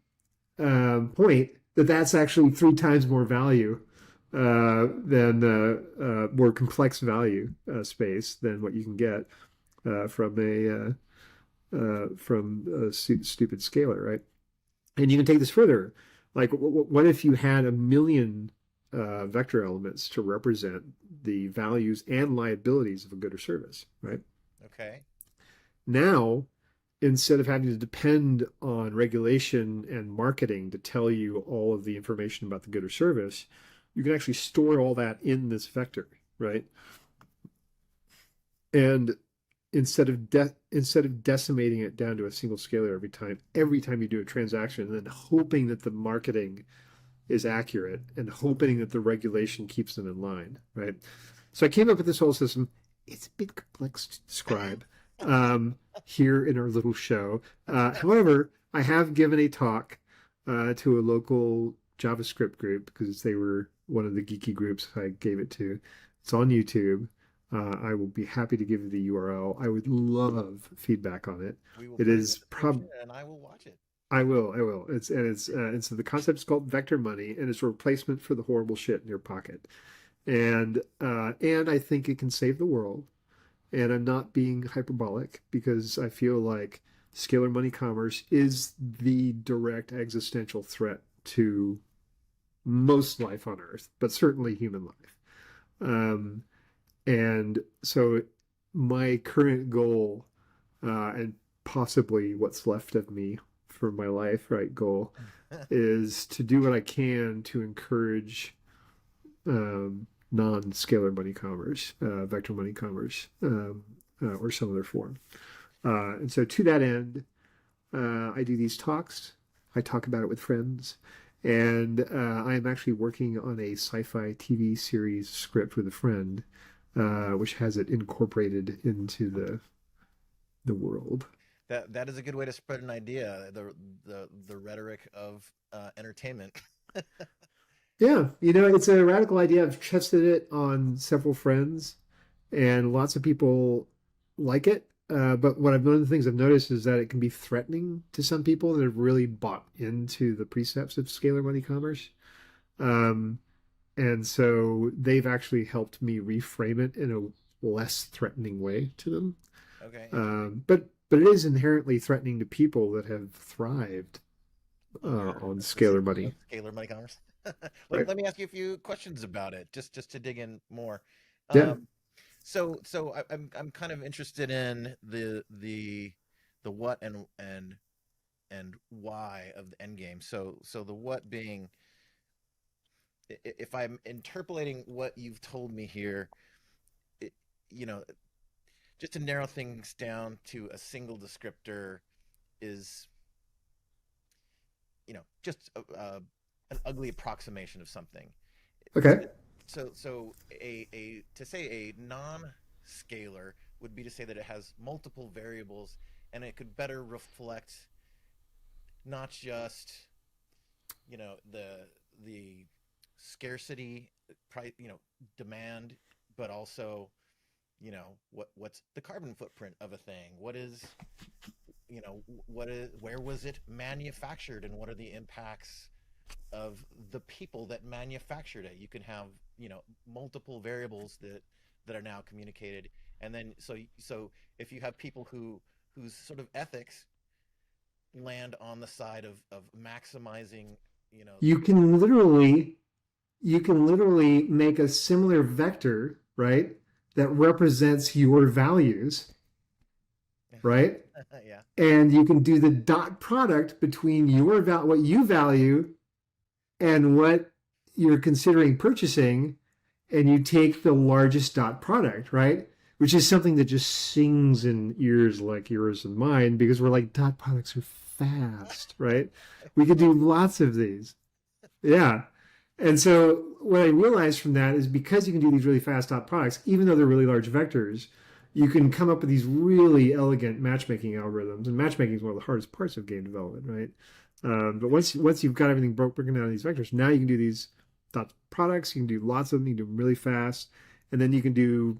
point that that's actually three times more value than more complex value space than what you can get. from a stupid scalar, right? And you can take this further. Like, what if you had a million vector elements to represent the values and liabilities of a good or service, right? Okay. Now, instead of having to depend on regulation and marketing to tell you all of the information about the good or service, you can actually store all that in this vector, right? And instead of decimating it down to a single scalar every time you do a transaction, and then hoping that the marketing is accurate and hoping that the regulation keeps them in line, right? So I came up with this whole system. It's a bit complex to describe here in our little show. However, I have given a talk to a local JavaScript group because they were one of the geeky groups I gave it to. It's on YouTube. I will be happy to give you the URL. I would love feedback on it. We will It put it in the is prob description and I will watch it. I will. And so the concept is called vector money, and it's a replacement for the horrible shit in your pocket. And I think it can save the world. And I'm not being hyperbolic because I feel like scalar money commerce is the direct existential threat to most life on Earth, but certainly human life. Um, and so my current goal, and possibly what's left of me for my life, right, goal is to do what I can to encourage non-scalar money commerce, vector money commerce, or some other form. And so to that end, I do these talks. I talk about it with friends. And I am actually working on a sci-fi TV series script with a friend, which has it incorporated into the world. That is a good way to spread an idea. The rhetoric of entertainment. Yeah, it's a radical idea. I've tested it on several friends, and lots of people like it. But one of the things I've noticed is that it can be threatening to some people that have really bought into the precepts of scalar money commerce. Um, and so they've actually helped me reframe it in a less threatening way to them. Okay, interesting. But it is inherently threatening to people that have thrived Under on the scalar system money, of scalar money commerce. right? Let me ask you a few questions about it, just to dig in more. Yeah. Um, I'm kind of interested in the what and why of the end game. So the what being, if I'm interpolating what you've told me here, it, you know, just to narrow things down to a single descriptor is, just an ugly approximation of something. Okay. So a to say a non-scalar would be to say that it has multiple variables and it could better reflect not just the scarcity price, demand, but also what's the carbon footprint of a thing, where was it manufactured, and what are the impacts of the people that manufactured it. You can have multiple variables that are now communicated, and then so if you have people whose sort of ethics land on the side of maximizing You can literally you can literally make a similar vector, right, that represents your values, right? yeah. And you can do the dot product between what you value and what you're considering purchasing, and you take the largest dot product, right? Which is something that just sings in ears like yours and mine because we're like, dot products are fast, right? We could do lots of these. Yeah. And so what I realized from that is because you can do these really fast dot products, even though they're really large vectors, you can come up with these really elegant matchmaking algorithms. And matchmaking is one of the hardest parts of game development, right? But once you've got everything broken down in these vectors, now you can do these dot products. You can do lots of them. You can do them really fast, and then you can do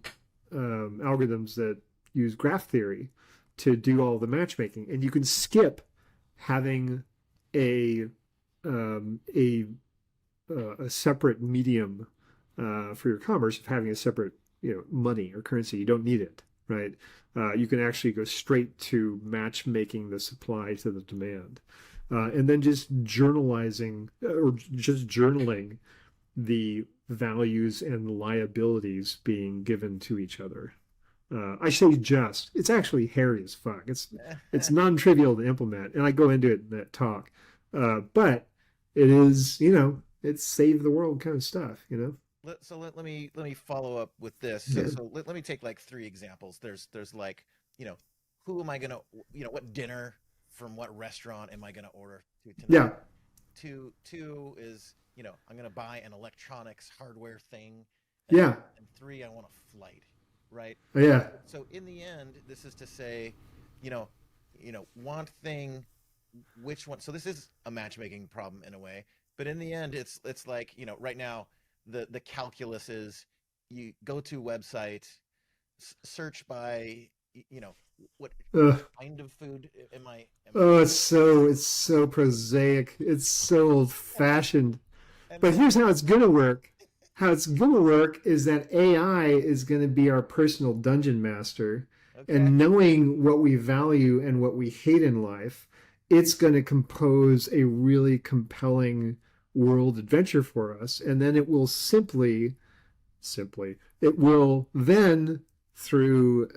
algorithms that use graph theory to do all the matchmaking. And you can skip having a um, a a separate medium for your commerce of having a separate money or currency. You don't need it, right? You can actually go straight to matchmaking the supply to the demand. And then just journalizing or just journaling the values and liabilities being given to each other. I say just, it's actually hairy as fuck. It's non-trivial to implement, and I go into it in that talk. But it is, it's save the world kind of stuff, Let me follow up with this. So Yeah. so let me take like three examples. There's like, you know, who am I gonna, what dinner from what restaurant am I gonna order to tonight? Yeah. Two is, I'm gonna buy an electronics hardware thing, and Yeah. three, I want a flight, right? Yeah. So in the end, this is to say, you know, want thing, which one? So this is a matchmaking problem in a way, but in the end, it's like, right now, the calculus is you go to website, search by, what Ugh. kind of food am I Oh, interested it's so prosaic. It's so old in? And fashioned. and But then here's how it's gonna work. How it's gonna work is that AI is gonna be our personal dungeon master, okay, and knowing what we value and what we hate in life, it's gonna compose a really compelling world adventure for us, and then it will simply, it will then through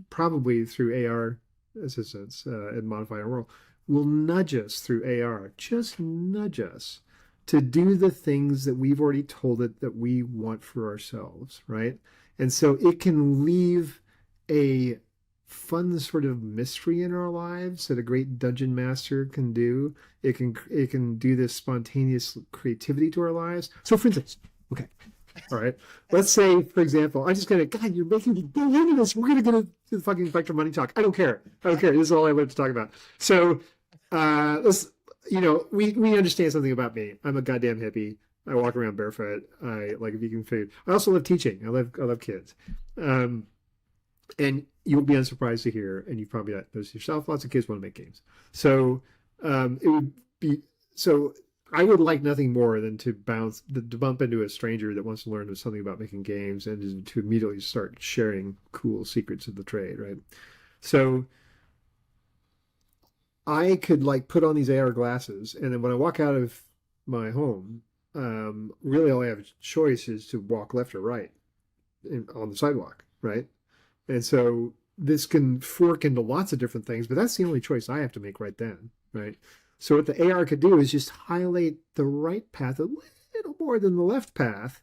probably through AR assistance and modify our world, will nudge us through AR, just nudge us to do the things that we've already told it that we want for ourselves, right? And so it can leave a fun sort of mystery in our lives that a great dungeon master can do. It can do this spontaneous creativity to our lives. So for instance, okay, all right. Let's say, for example, I'm just gonna, God, you're making me go into this. We're gonna get into the fucking Spectrum Money talk. I don't care. I don't care. This is all I wanted to talk about. So, let's, we understand something about me. I'm a goddamn hippie. I walk around barefoot. I like vegan food. I also love teaching. I love kids. Um, and you'll be unsurprised to hear, and you've probably noticed yourself, lots of kids want to make games. So it would be so I would like nothing more than to bump into a stranger that wants to learn something about making games and to immediately start sharing cool secrets of the trade, right? So I could like put on these AR glasses, and then when I walk out of my home, really all I have a choice is to walk left or right on the sidewalk, right? And so this can fork into lots of different things, but that's the only choice I have to make right then, right? So what the AR could do is just highlight the right path a little more than the left path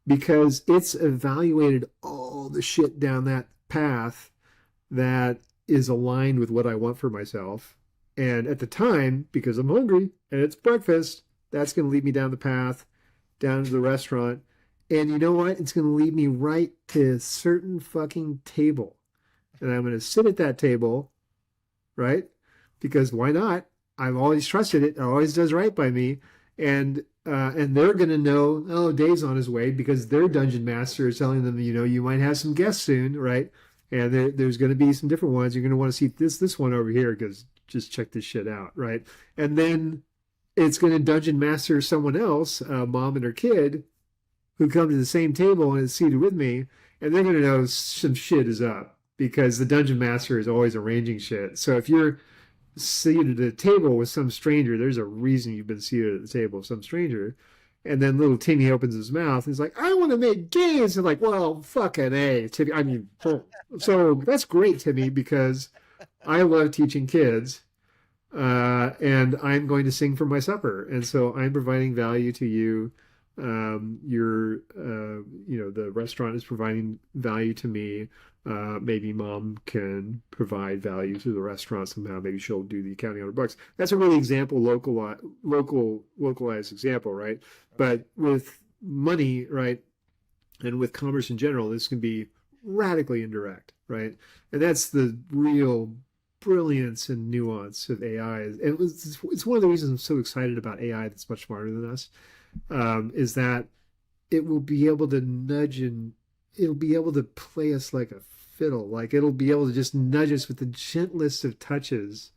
because it's evaluated all the shit down that path that is aligned with what I want for myself. And at the time, because I'm hungry and it's breakfast, that's going to lead me down the path, down to the restaurant. And you know what? It's going to lead me right to a certain fucking table. And I'm going to sit at that table, right? Because why not? I've always trusted it. It always does right by me. And they're going to know, oh, Dave's on his way because their dungeon master is telling them, you might have some guests soon, right? And there's going to be some different ones. You're going to want to see this one over here because just check this shit out, right? And then it's going to dungeon master someone else, mom and her kid, who come to the same table and is seated with me, and they're going to know some shit is up because the dungeon master is always arranging shit. So if you're seated at a table with some stranger, there's a reason you've been seated at the table with some stranger. And then little Timmy opens his mouth and he's like, I want to make games. And like, well, fucking A, Timmy. I mean, so that's great, Timmy, because I love teaching kids and I'm going to sing for my supper. And so I'm providing value to you. The restaurant is providing value to me. Maybe mom can provide value to the restaurant somehow. Maybe she'll do the accounting on her books. That's a really localized example, right? okay, But with money, right, and with commerce in general, this can be radically indirect, right? And that's the real brilliance and nuance of AI. And it's one of the reasons I'm so excited about AI that's much smarter than us, is that it will be able to nudge and it'll be able to play us like a fiddle. Like it'll be able to just nudge us with the gentlest of touches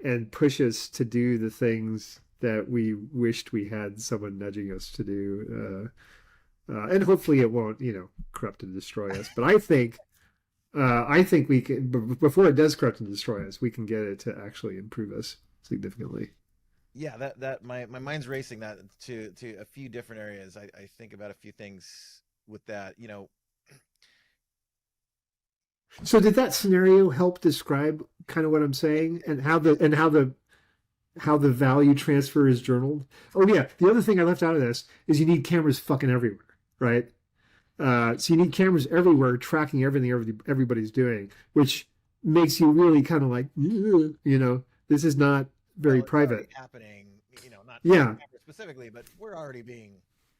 and push us to do the things that we wished we had someone nudging us to do. And hopefully it won't, corrupt and destroy us. But I think I think we can, before it does corrupt and destroy us, we can get it to actually improve us significantly. Yeah, that my mind's racing that to a few different areas. I think about a few things with that. So did that scenario help describe kind of what I'm saying and how the value transfer is journaled? Oh yeah, the other thing I left out of this is you need cameras fucking everywhere, right? So you need cameras everywhere tracking everything everybody's doing, which makes you really kind of like, this is not very Well, it's already private. happening. Not Yeah, Denver specifically, but we're already being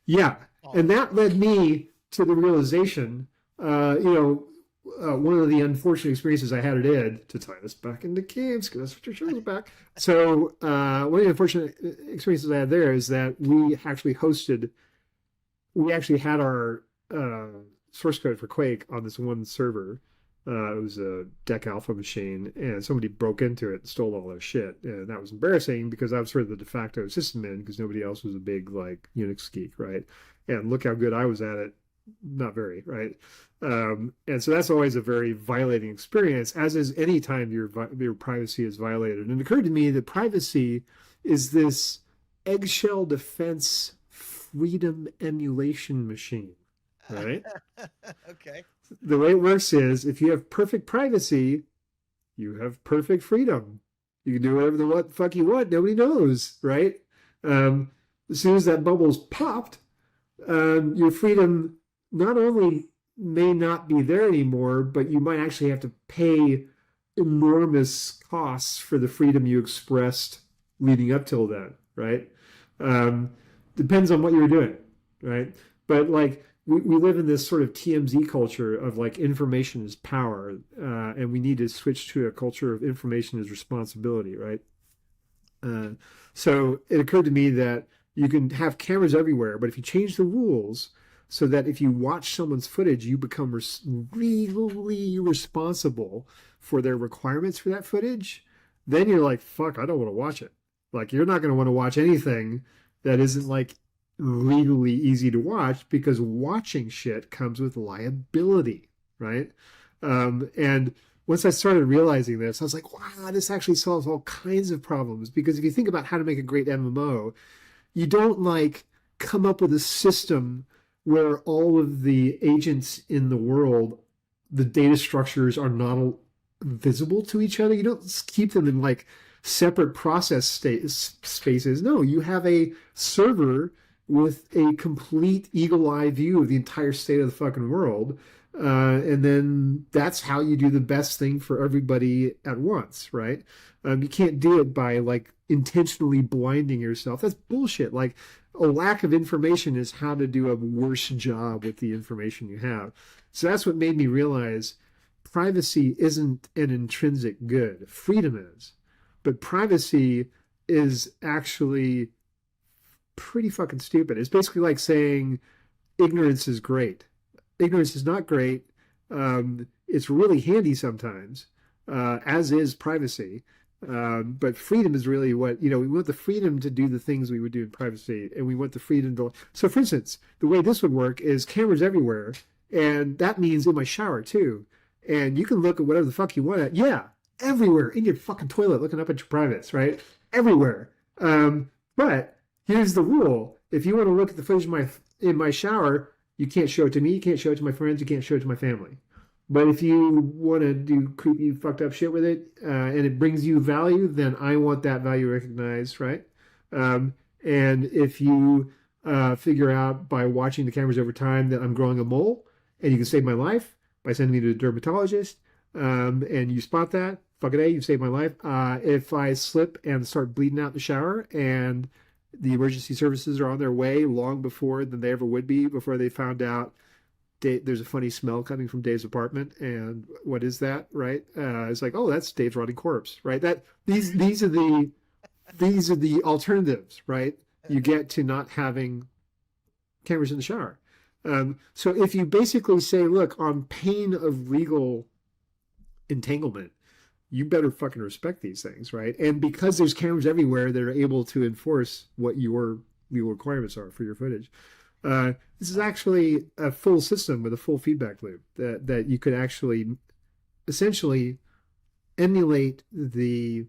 yeah. And followed. that led me to the realization, one of the unfortunate experiences I had at Ed, to tie this back into games, because that's what your show is about. So, one of the unfortunate experiences I had there is that we actually had our source code for Quake on this one server. It was a deck alpha machine, and somebody broke into it and stole all their shit. And that was embarrassing because I was sort of the de facto system in because nobody else was a big like Unix geek, right? And look how good I was at it. Not very, right? And so that's always a very violating experience, as is any time your privacy is violated. And it occurred to me that privacy is this eggshell defense freedom emulation machine, right? Okay. The way it works is if you have perfect privacy, you have perfect freedom. You can do whatever the what fuck you want. Nobody knows, right? Um, as soon as that bubble's popped, your freedom not only may not be there anymore, but you might actually have to pay enormous costs for the freedom you expressed leading up till then, right? Um, Depends on what you're doing, right? But like we live in this sort of TMZ culture of like information is power, and we need to switch to a culture of information is responsibility, right? Uh, so it occurred to me that you can have cameras everywhere, but if you change the rules so that if you watch someone's footage, you become legally responsible for their requirements for that footage, then you're like, fuck, I don't want to watch it. Like, you're not going to want to watch anything that isn't like legally easy to watch because watching shit comes with liability, right? And once I started realizing this, I was like, wow, this actually solves all kinds of problems. Because if you think about how to make a great MMO, you don't like come up with a system where all of the agents in the world, the data structures are not visible to each other. You don't keep them in like separate process spaces. No, you have a server with a complete eagle eye view of the entire state of the fucking world. And then that's how you do the best thing for everybody at once, right? You can't do it by like intentionally blinding yourself. That's bullshit. Like a lack of information is how to do a worse job with the information you have. So that's what made me realize privacy isn't an intrinsic good. Freedom is. But privacy is actually pretty fucking stupid. It's basically like saying ignorance is great. Ignorance is not great. It's really handy sometimes, as is privacy. But freedom is really what, we want the freedom to do the things we would do in privacy, and we want the freedom to. So, for instance, the way this would work is cameras everywhere, and that means in my shower too. And you can look at whatever the fuck you want at. Yeah, everywhere in your fucking toilet, looking up at your privates, right? Everywhere. But here's the rule: if you want to look at the footage in my shower, you can't show it to me. You can't show it to my friends. You can't show it to my family. But if you want to do creepy, fucked up shit with it, and it brings you value, then I want that value recognized, right? And if you figure out by watching the cameras over time that I'm growing a mole, and you can save my life by sending me to a dermatologist, and you spot that, fuck it, A, you've saved my life. If I slip and start bleeding out in the shower, and the emergency services are on their way long before than they ever would be before they found out there's a funny smell coming from Dave's apartment, and what is that, right? It's like, oh, that's Dave's rotting corpse, right? That these are the alternatives, right? You get to not having cameras in the shower. So if you basically say, look, on pain of legal entanglement, you better fucking respect these things, right? And because there's cameras everywhere that are able to enforce what your legal requirements are for your footage, this is actually a full system with a full feedback loop that you could actually essentially emulate the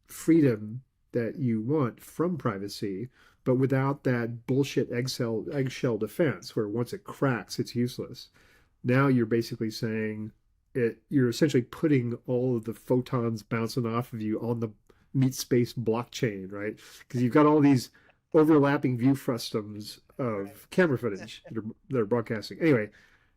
freedom that you want from privacy, but without that bullshit eggshell defense where once it cracks, it's useless. Now you're basically saying you're essentially putting all of the photons bouncing off of you on the meat space blockchain, right? Because you've got all these overlapping view frustums Right. of camera footage that are broadcasting. Anyway,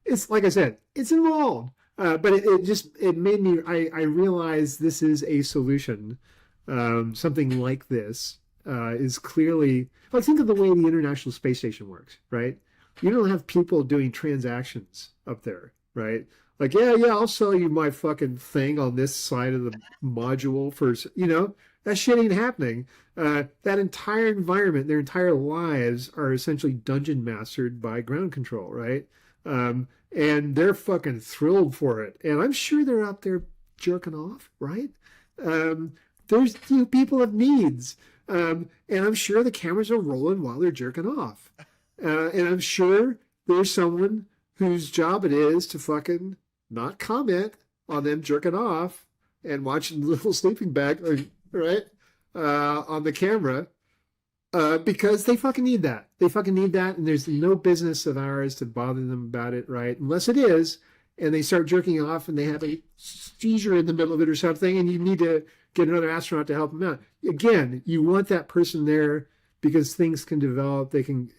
it's like I said, it's involved. But it just it made me I realized this is a solution. Something like this is clearly like think of the way the International Space Station works, right? You don't have people doing transactions up there, right? Like, yeah, I'll sell you my fucking thing on this side of the module for, that shit ain't happening. That entire environment, their entire lives are essentially dungeon mastered by ground control, right? And they're fucking thrilled for it. And I'm sure they're out there jerking off, right? Um, there's people have needs. And I'm sure the cameras are rolling while they're jerking off. And I'm sure there's someone whose job it is to fucking not comment on them jerking off and watching the little sleeping bag, right, on the camera, because they fucking need that. They fucking need that, and there's no business of ours to bother them about it, right? Unless it is, and they start jerking off and they have a seizure in the middle of it or something, and you need to get another astronaut to help them out. Again, you want that person there because things can develop. They can.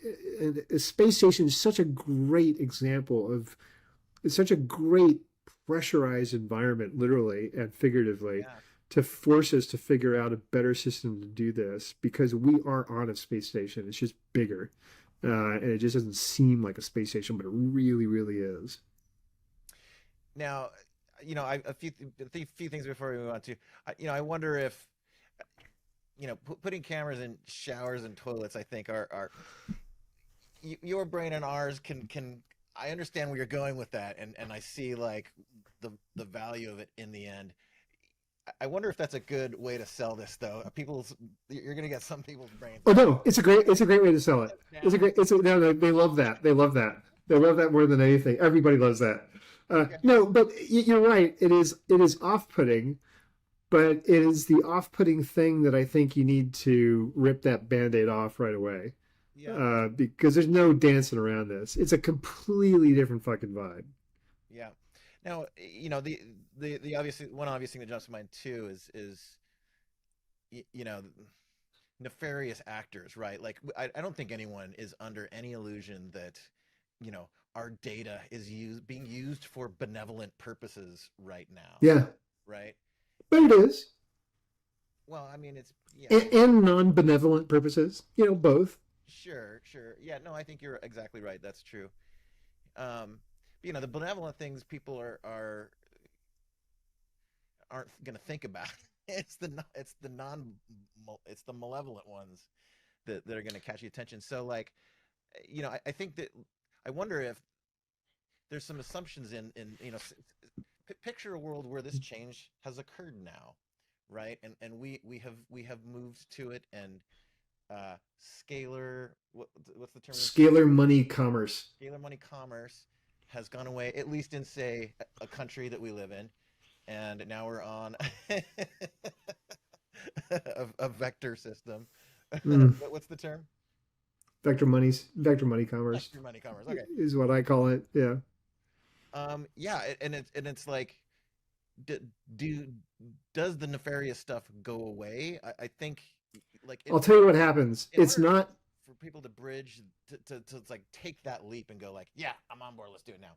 A space station is such a great example of. It's such a great pressurized environment, literally and figuratively, Yeah. to force us to figure out a better system to do this because we are on a space station. It's just bigger. And it just doesn't seem like a space station, but it really, really is. Now, a few things before we move on to, I wonder if, putting cameras in showers and toilets, I think are your brain and ours can. I understand where you're going with that, and I see like the value of it in the end. I wonder if that's a good way to sell this, though. You're gonna get some people's brains Oh like, no, it's a great way to sell it. It's a now. great, no, no, they love that. They love that. They love that more than anything. Everybody loves that. Okay. No, but you're right. It is off-putting, but it is the off-putting thing that I think you need to rip that band-aid off right away. Yeah. Because there's no dancing around this. It's a completely different fucking vibe. Yeah. Now, the obvious thing that jumps to mind too is y- you know nefarious actors, right? Like I don't think anyone is under any illusion that our data is being used for benevolent purposes right now, Yeah, right? but it And is. well, I mean, it's yeah, And non-benevolent purposes, both. sure, sure, yeah. No, I think you're exactly right. That's true. Um, the benevolent things people aren't going to think about. It's the non it's the malevolent ones that are going to catch your attention. So like, I think that I wonder if there's some assumptions in picture a world where this change has occurred now, right? And we have moved to it, and scalar what's the term I'm looking Scalar money commerce. scalar money commerce has gone away, at least in say a country that we live in, and now we're on a vector system. Mm. What's the term? Vector money commerce Vector money commerce. Okay. is what I call it. Yeah. Yeah, and it's like, do, do does the nefarious stuff go away? I think like I'll tell you what happens. in It's order not for people to bridge to like take that leap and go like, yeah, I'm on board. Let's do it now.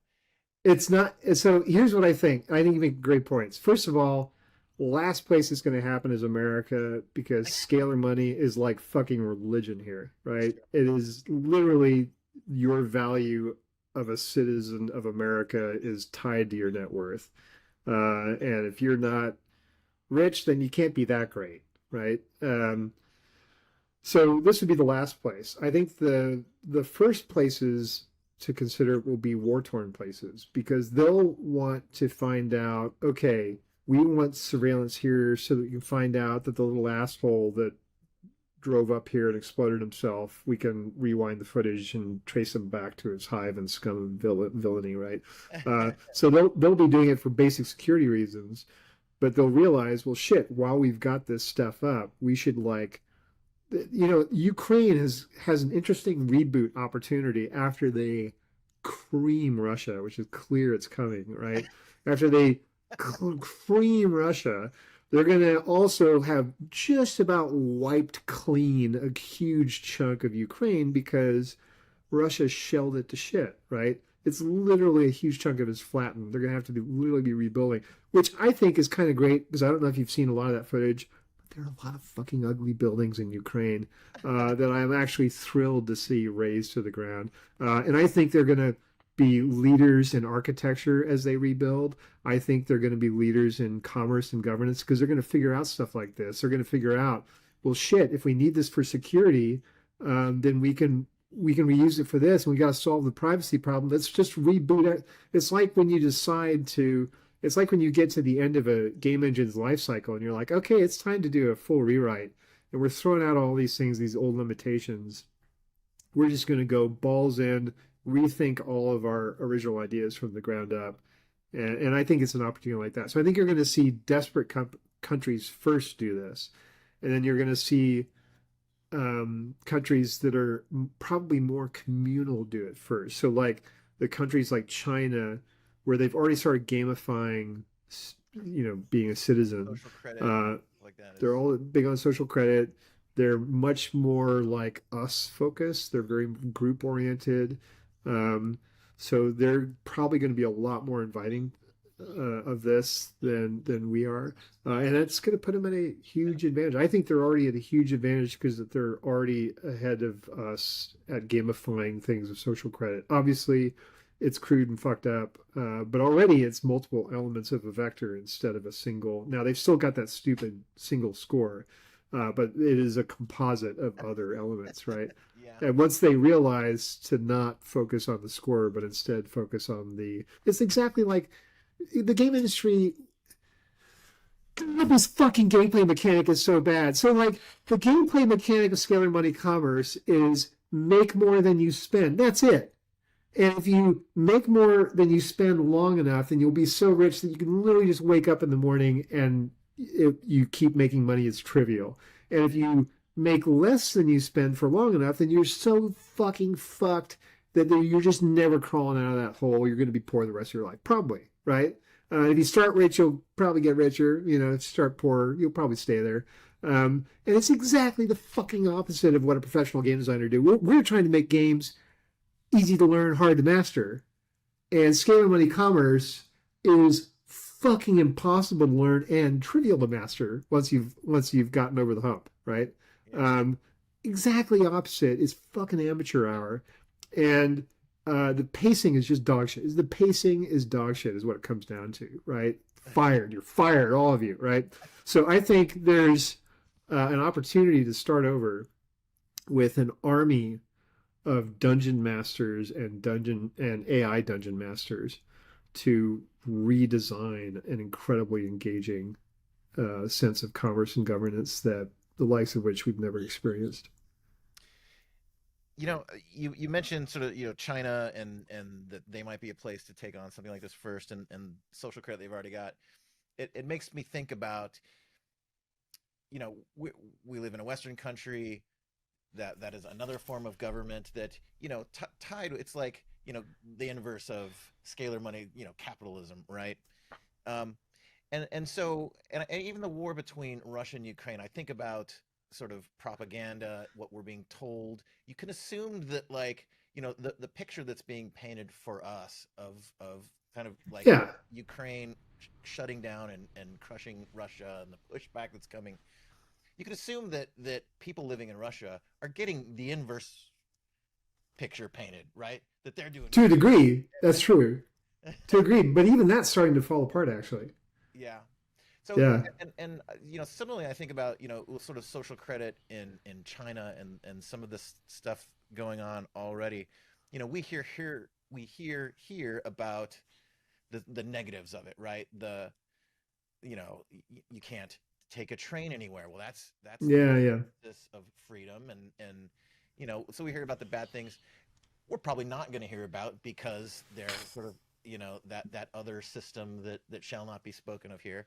it's not so here's what I think. I think you make great points. First of all, last place it's going to happen is America because scalar money is like fucking religion here, right? Sure. It is literally your value of a citizen of America is tied to your net worth. And if you're not rich, then you can't be that great, right? So this would be the last place. I think the first places to consider will be war-torn places because they'll want to find out, okay, we want surveillance here so that we can find out that the little asshole that drove up here and exploded himself, we can rewind the footage and trace him back to his hive and scum and villainy, right? So they'll be doing it for basic security reasons, but they'll realize, well, shit, while we've got this stuff up, we should like, Ukraine has an interesting reboot opportunity after they cream Russia, which is clear it's coming, right? After they cream Russia, they're going to also have just about wiped clean a huge chunk of Ukraine because Russia shelled it to shit, right? It's literally a huge chunk of it's flattened. They're going to have to literally be rebuilding, which I think is kind of great because I don't know if you've seen a lot of that footage. But there are a lot of fucking ugly buildings in Ukraine that I'm actually thrilled to see razed to the ground. And I think they're going to be leaders in architecture as they rebuild. I think they're going to be leaders in commerce and governance because they're going to figure out stuff like this. They're going to figure out, well, shit, if we need this for security, then we can reuse it for this, and we got to solve the privacy problem. Let's just reboot it. It's like when you decide to. It's like when you get to the end of a game engine's life cycle, and you're like, okay, it's time to do a full rewrite, and we're throwing out all these things, these old limitations. We're just going to go balls in, rethink all of our original ideas from the ground up, and I think it's an opportunity like that. So I think you're going to see desperate countries first do this, and then you're going to see countries that are probably more communal do it first. So like the countries like China, where they've already started gamifying, being a citizen. Social credit, like that is. They're all big on social credit. They're much more like us focused. They're very group oriented. Um, so they're probably going to be a lot more inviting of this than we are, and that's going to put them at a huge advantage. I think they're already at a huge advantage because they're already ahead of us at gamifying things of social credit. Obviously, it's crude and fucked up, but already it's multiple elements of a vector instead of a single. Now they've still got that stupid single score, but it is a composite of other elements, right? Yeah. And once they realize to not focus on the score, but instead focus on it's exactly like the game industry. God, this fucking gameplay mechanic is so bad. So, like, the gameplay mechanic of scalar money commerce is make more than you spend. That's it. And if you make more than you spend long enough, then you'll be so rich that you can literally just wake up in the morning and if you keep making money, it's trivial. And if you make less than you spend for long enough, then you're so fucking fucked that you're just never crawling out of that hole. You're going to be poor the rest of your life, probably, right? If you start rich, you'll probably get richer. If you start poor, you'll probably stay there. And it's exactly the fucking opposite of what a professional game designer do. We're trying to make games easy to learn, hard to master. And scalar money commerce is fucking impossible to learn and trivial to master once you've gotten over the hump, right? Yeah. Exactly opposite is fucking amateur hour, and the pacing is just dog shit. The pacing is dog shit is what it comes down to, right? Fired, you're fired, all of you, right? So I think there's an opportunity to start over with an army of dungeon masters and AI dungeon masters to redesign an incredibly engaging sense of commerce and governance that the likes of which we've never experienced. You mentioned sort of China and that they might be a place to take on something like this first, and social credit they've already got. It makes me think about we live in a Western country that is another form of government that tied. It's like the inverse of scalar money, capitalism, right? Um, and even the war between Russia and Ukraine, I think about sort of propaganda, what we're being told. You can assume that like the picture that's being painted for us of kind of like Yeah, Ukraine shutting down and crushing Russia and the pushback that's coming. You can assume that people living in Russia are getting the inverse picture painted, right? That they're doing to a great. degree, that's true. To a degree, but even that's starting to fall apart, actually. Yeah. So Yeah, similarly, I think about sort of social credit in China and some of this stuff going on already. We hear about the negatives of it, right? You can't take a train anywhere. Well, that's the Yeah, yeah. antithesis of freedom, and so we hear about the bad things we're probably not going to hear about because they're sort of that other system that shall not be spoken of here.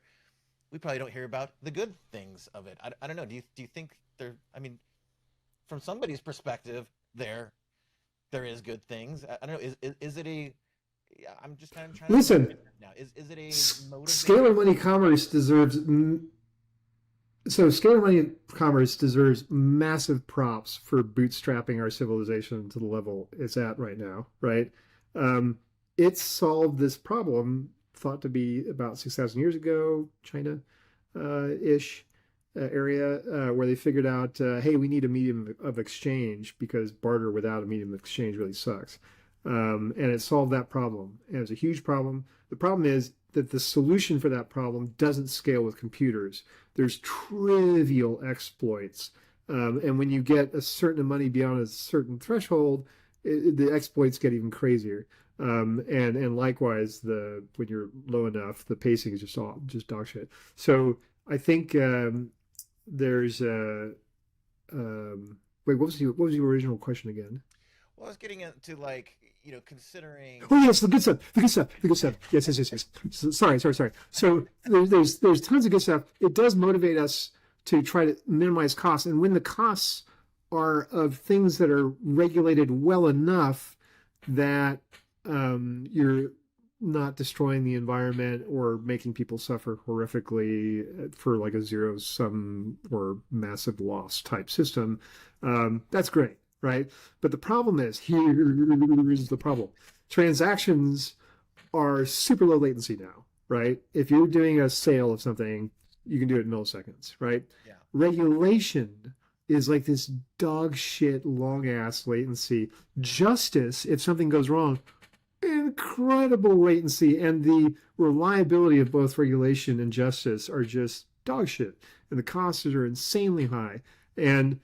We probably don't hear about the good things of it. I don't know. Do you think there? I mean, from somebody's perspective, there is good things. I don't know. Is it a? Yeah, I'm just kind of trying to think Listen, now. Is it a scalar motivating? money commerce deserves so scalar money commerce deserves massive props for bootstrapping our civilization to the level it's at right now, right? Um, it solved this problem thought to be about 6,000 years ago, China ish area, where they figured out, hey, we need a medium of exchange because barter without a medium of exchange really sucks. And it solved that problem. And it was a huge problem. The problem is that the solution for that problem doesn't scale with computers. There's trivial exploits. And when you get a certain money beyond a certain threshold, the exploits get even crazier. And likewise, when you're low enough, the pacing is just dog shit. So I think there's wait, what was your original question again? Well, I was getting into like considering. Oh yes, the good stuff, the good stuff, the good stuff. Yes, yes, yes, yes. So, sorry. So there's tons of good stuff. It does motivate us to try to minimize costs, and when the costs are of things that are regulated well enough that you're not destroying the environment or making people suffer horrifically for like a zero sum or massive loss type system, that's great, right? But the problem is here's the problem. Transactions are super low latency now, right? If you're doing a sale of something, you can do it in milliseconds, right? Yeah. Regulation is like this dog shit long ass latency. Justice, if something goes wrong, incredible latency, and the reliability of both regulation and justice are just dog shit, and the costs are insanely high. And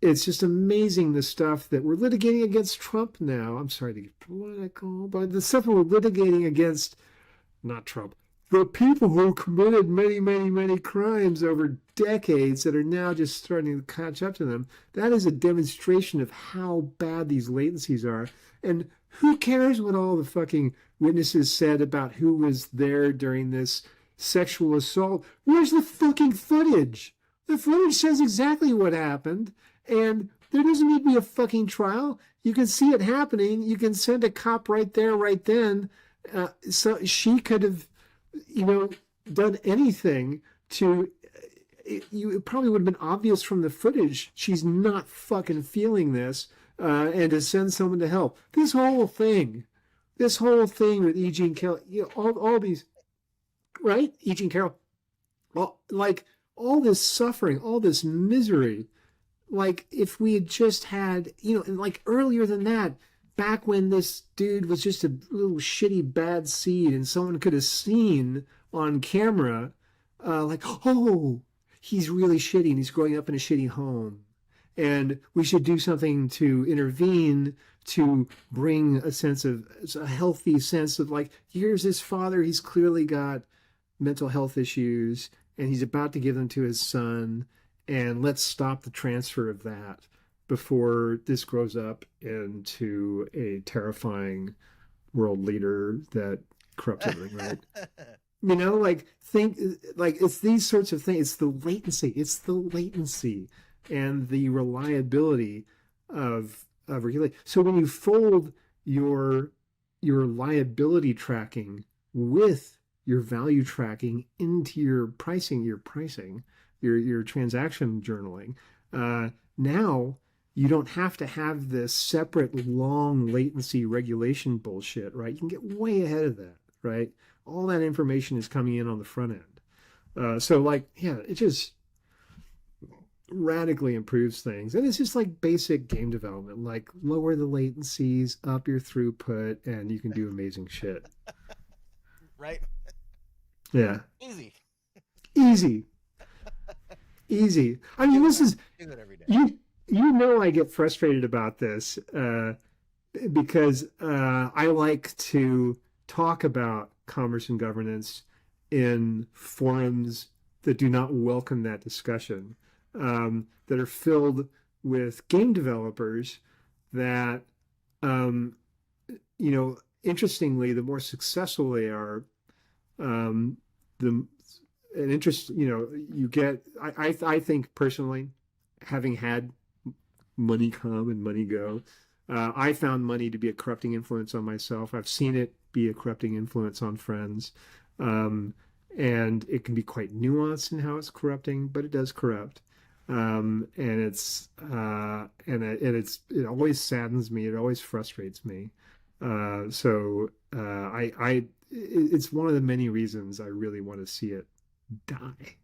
it's just amazing the stuff that we're litigating against Trump now. I'm sorry to get political, but the stuff we're litigating against, not Trump, the people who committed many, many, many crimes over decades that are now just starting to catch up to them, that is a demonstration of how bad these latencies are. And who cares what all the fucking witnesses said about who was there during this sexual assault? Where's the fucking footage? The footage says exactly what happened, and there doesn't need to be a fucking trial. You can see it happening. You can send a cop right there, right then. So she could have done anything to. It probably would have been obvious from the footage. She's not fucking feeling this, and to send someone to help. This whole thing with E. Jean Carroll, all these, right? E. Jean Carroll, like all this suffering, all this misery. Like if we had just had, and like earlier than that, back when this dude was just a little shitty bad seed and someone could have seen on camera, like, oh, he's really shitty and he's growing up in a shitty home. And we should do something to intervene to bring a healthy sense of like, here's his father. He's clearly got mental health issues and he's about to give them to his son. And let's stop the transfer of that before this grows up into a terrifying world leader that corrupts everything, right? It's these sorts of things. It's the latency and the reliability of regulation. So when you fold your liability tracking with your value tracking into your pricing, your transaction journaling, now you don't have to have this separate long latency regulation bullshit, right? You can get way ahead of that, right? All that information is coming in on the front end. It just radically improves things. And it's just like basic game development, like lower the latencies, up your throughput, and you can do amazing shit. Right? Yeah. Easy. Easy. Easy. I mean, this is, do it every day. I get frustrated about this because I like to talk about commerce and governance in forums that do not welcome that discussion, that are filled with game developers that, um, interestingly, the more successful they are, um, the an interest, you get. I think personally, having had money come and money go, I found money to be a corrupting influence on myself. I've seen it be a corrupting influence on friends. Um, and it can be quite nuanced in how it's corrupting, but it does corrupt. And it always saddens me. It always frustrates me. It's one of the many reasons I really want to see it die.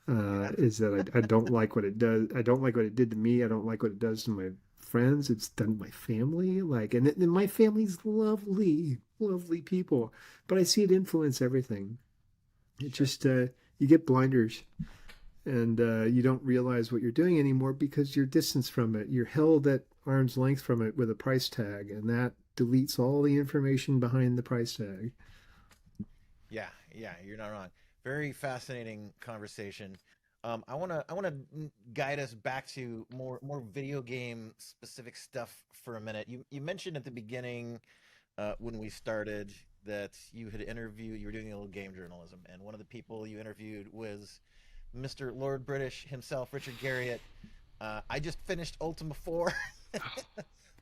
Yeah, Is that I don't like what it does. I don't like what it did to me. I don't like what it does to my friends. It's done to my family. And my family's lovely, lovely people, but I see it influence everything. It sure. just you get blinders, and you don't realize what you're doing anymore because you're distanced from it. You're held at arm's length from it with a price tag, and that deletes all the information behind the price tag. Yeah, yeah, you're not wrong. Very fascinating conversation. I wanna guide us back to more video game specific stuff for a minute. You mentioned at the beginning when we started that you were doing a little game journalism, and one of the people you interviewed was Mr. Lord British himself, Richard Garriott. I just finished Ultima 4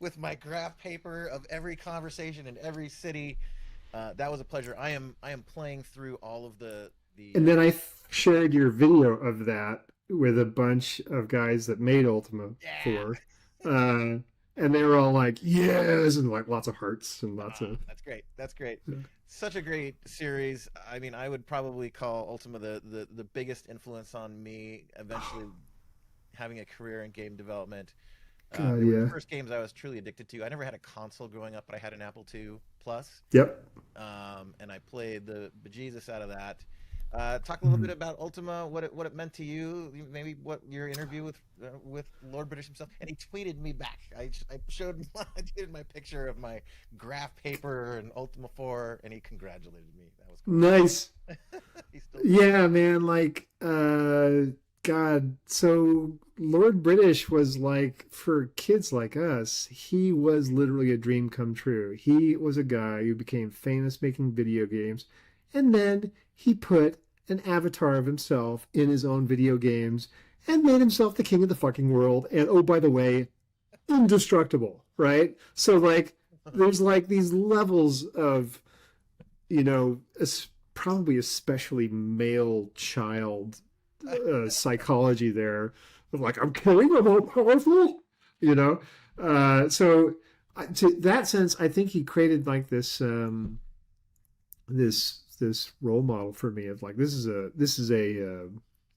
with my graph paper of every conversation in every city. That was a pleasure. I am playing through all of the And then I shared your video of that with a bunch of guys that made Ultima yeah. 4. Uh, and they were all like, yes, and like lots of hearts and lots Ah, of. that's great. That's great. Yeah. Such a great series. I mean, I would probably call Ultima the biggest influence on me eventually having a career in game development. God, They were the yeah. first games I was truly addicted to. I never had a console growing up, but I had an Apple II Plus, Yep. and I played the bejesus out of that. Talk a little bit Mhm. about Ultima, what it meant to you, maybe what your interview with Lord British himself. And he tweeted me back. I showed I tweeted my picture of my graph paper and Ultima 4, and he congratulated me. That was cool. Nice. He still does. Yeah, man. God. So Lord British was like, for kids like us, he was literally a dream come true. He was a guy who became famous making video games, and then he put an avatar of himself in his own video games and made himself the king of the fucking world. And oh, by the way, indestructible, right? So like, there's like these levels of, you know, probably especially male child psychology there of like, I'm killing, I'm all powerful, you know? So to that sense, I think he created like this role model for me of like, this is a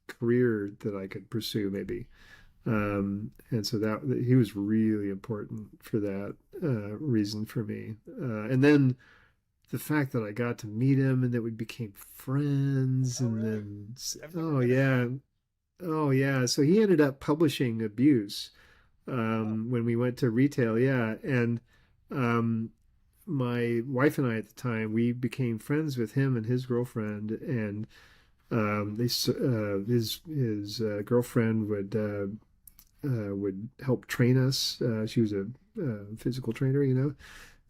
career that I could pursue maybe. And so that he was really important for that reason for me. And then the fact that I got to meet him and that we became friends, Oh, and really? then I've never oh met him. yeah, oh yeah. So he ended up publishing Abuse Oh, when we went to retail, yeah. And um, my wife and I at the time, we became friends with him and his girlfriend, and his girlfriend would help train us. She was a physical trainer, you know,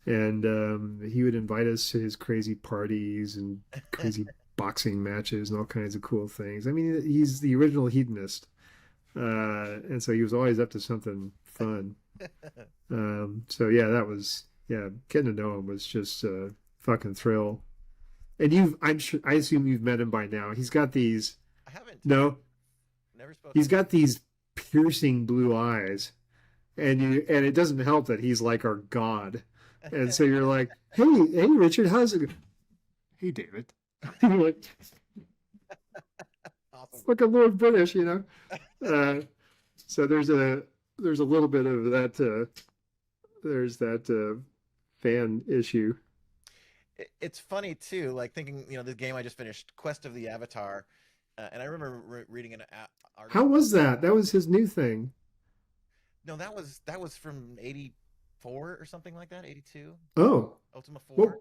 and he would invite us to his crazy parties and crazy boxing matches and all kinds of cool things. I mean, he's the original hedonist, and so he was always up to something fun. So yeah, that was yeah, getting to know him was just a fucking thrill. And I'm sure, I assume you've met him by now. He's got these, I haven't. no, Never spoken he's to him. got these piercing blue eyes, and it doesn't help that he's like our god. And so you're like, hey, Richard, how's it? Hey, David. You're like, Awesome. look at Lord British, you know. Uh, so there's a little bit of that. There's that fan issue. It's funny too, like thinking, this game I just finished, Quest of the Avatar, and I remember reading an How article. was that? That was his new thing. No, that was from '84 or something like that. '82, Oh, Ultima 4. well,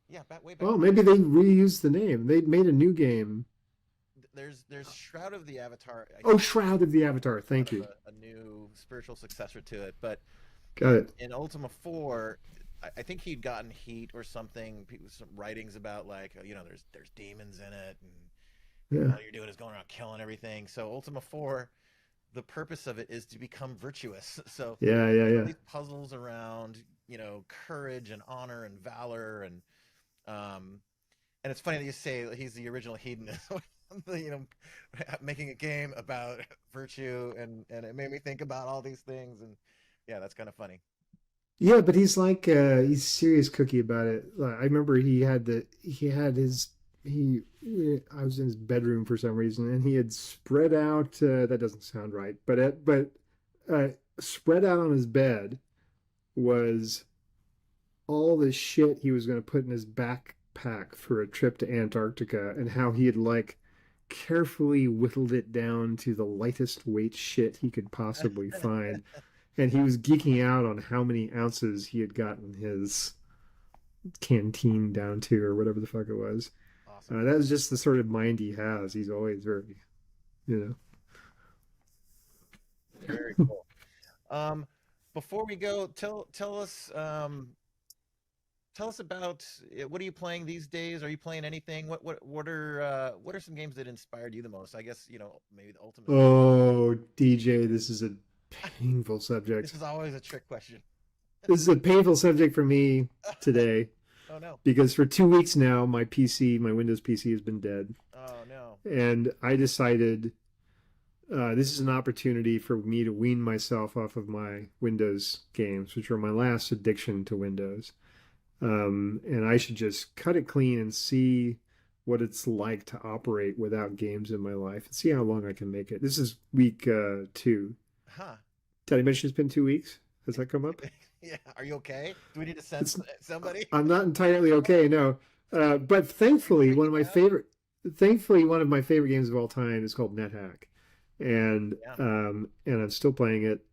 Yeah, way back well, when. maybe they reused the name. They made a new game. there's Shroud of the Avatar. I Oh, think Shroud of the Avatar. somewhat Thank of you. a new spiritual successor to it, but Got it. in Ultima 4, I think he'd gotten heat or something, some writings about like, there's demons in it, and Yeah. all you're doing is going around killing everything. So Ultima 4, the purpose of it is to become virtuous. So Yeah. Yeah. there's all Yeah. these puzzles around, courage and honor and valor um and it's funny that you say he's the original hedonist. you know, Making a game about virtue, and it made me think about all these things, and yeah, that's kind of funny. Yeah, but he's like he's serious cookie about it. I remember he had his he I was in his bedroom for some reason and he had spread out that doesn't sound right, but spread out on his bed was all the shit he was going to put in his backpack for a trip to Antarctica and how he had like carefully whittled it down to the lightest weight shit he could possibly find. And he was geeking out on how many ounces he had gotten his canteen down to, or whatever the fuck it was. Awesome. That was just the sort of mind he has. He's always very, you Very know. cool. Um, Before we go, tell us about what are you playing these days? Are you playing anything? What are some games that inspired you the most? I guess, maybe the Ultima's the Oh, DJ, this is a painful this subject. is always a trick question. This is a painful subject for me today Oh no. because for 2 weeks now, my Windows PC has been dead. Oh no. And I decided this is an opportunity for me to wean myself off of my Windows games, which were my last addiction to Windows. And I should just cut it clean and see what it's like to operate without games in my life and see how long I can make it. This is week 2. Huh. Did I mention it's been 2 weeks? Has that come up? Yeah. Are you okay? Do we need to send It's somebody? I'm not entirely okay, no. But Are you thankfully, freaking out? one of my favorite games of all time is called NetHack, Yeah. and I'm still playing it,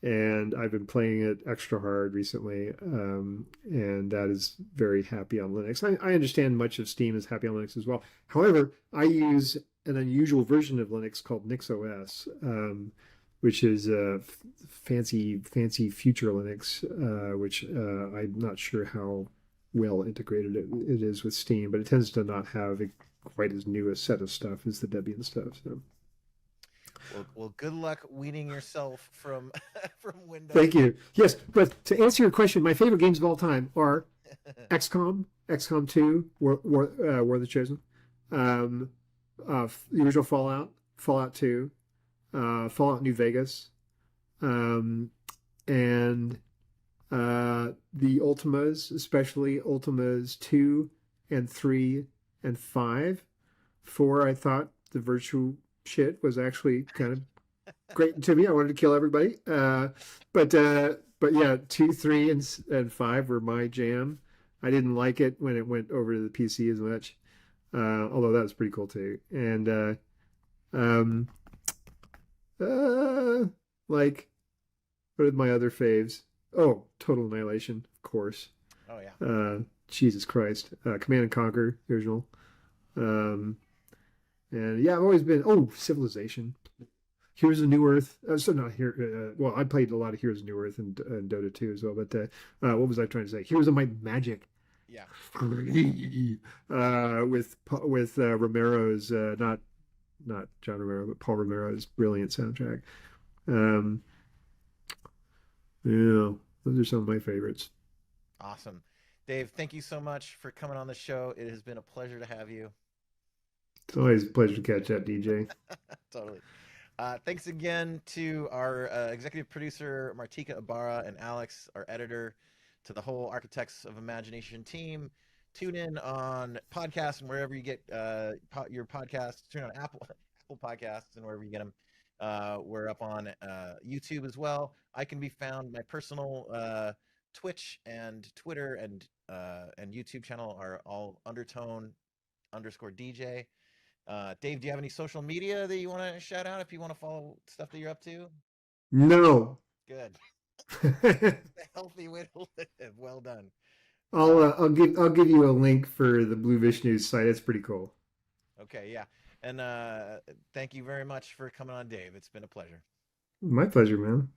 and I've been playing it extra hard recently, and that is very happy on Linux. I understand much of Steam is happy on Linux as well. However, I use an unusual version of Linux called NixOS, which is a fancy future Linux, which I'm not sure how well integrated it is with Steam, but it tends to not have quite as new a set of stuff as the Debian stuff. So Well, good luck weaning yourself from from Windows. thank you. Yes, but to answer your question, my favorite games of all time are XCOM 2, War of the Chosen, um, the original Fallout, Fallout 2, Fallout New Vegas, um, and the Ultimas, especially Ultimas 2 and 3 and 5. 4, I thought the virtual shit was actually kind of great to me. I wanted to kill everybody. But yeah, 2, 3, and 5 were my jam. I didn't like it when it went over to the PC as much, although that was pretty cool too. And um, uh, like, what are my other faves? Oh, Total Annihilation, of course. Oh yeah. Jesus Christ. Command and Conquer, the original. Um, and yeah, I've always been, oh, Civilization. Heroes of New Earth. So not here. Well, I played a lot of Heroes of New Earth and Dota 2 as well. But what was I trying to say? Heroes of Might Magic. Yeah. With Romero's not John Romero, but Paul Romero's brilliant soundtrack. Um, yeah, those are some of my favorites. Awesome. Dave, thank you so much for coming on the show. It has been a pleasure to have you. It's always a pleasure to catch up, DJ. Totally. Thanks again to our executive producer, Martika Ibarra, and Alex, our editor, to the whole Architects of Imagination team. Tune in on podcasts and wherever you get your podcasts. Tune on Apple Podcasts and wherever you get them. We're up on YouTube as well. I can be found. My personal Twitch and Twitter and YouTube channel are all undertone_DJ. Dave, do you have any social media that you want to shout out if you want to follow stuff that you're up to? No. Good. A healthy way to live. Well done. I'll give you a link for the Blue Vishnu site. It's pretty cool. Okay, yeah. And thank you very much for coming on, Dave. It's been a pleasure. My pleasure, man.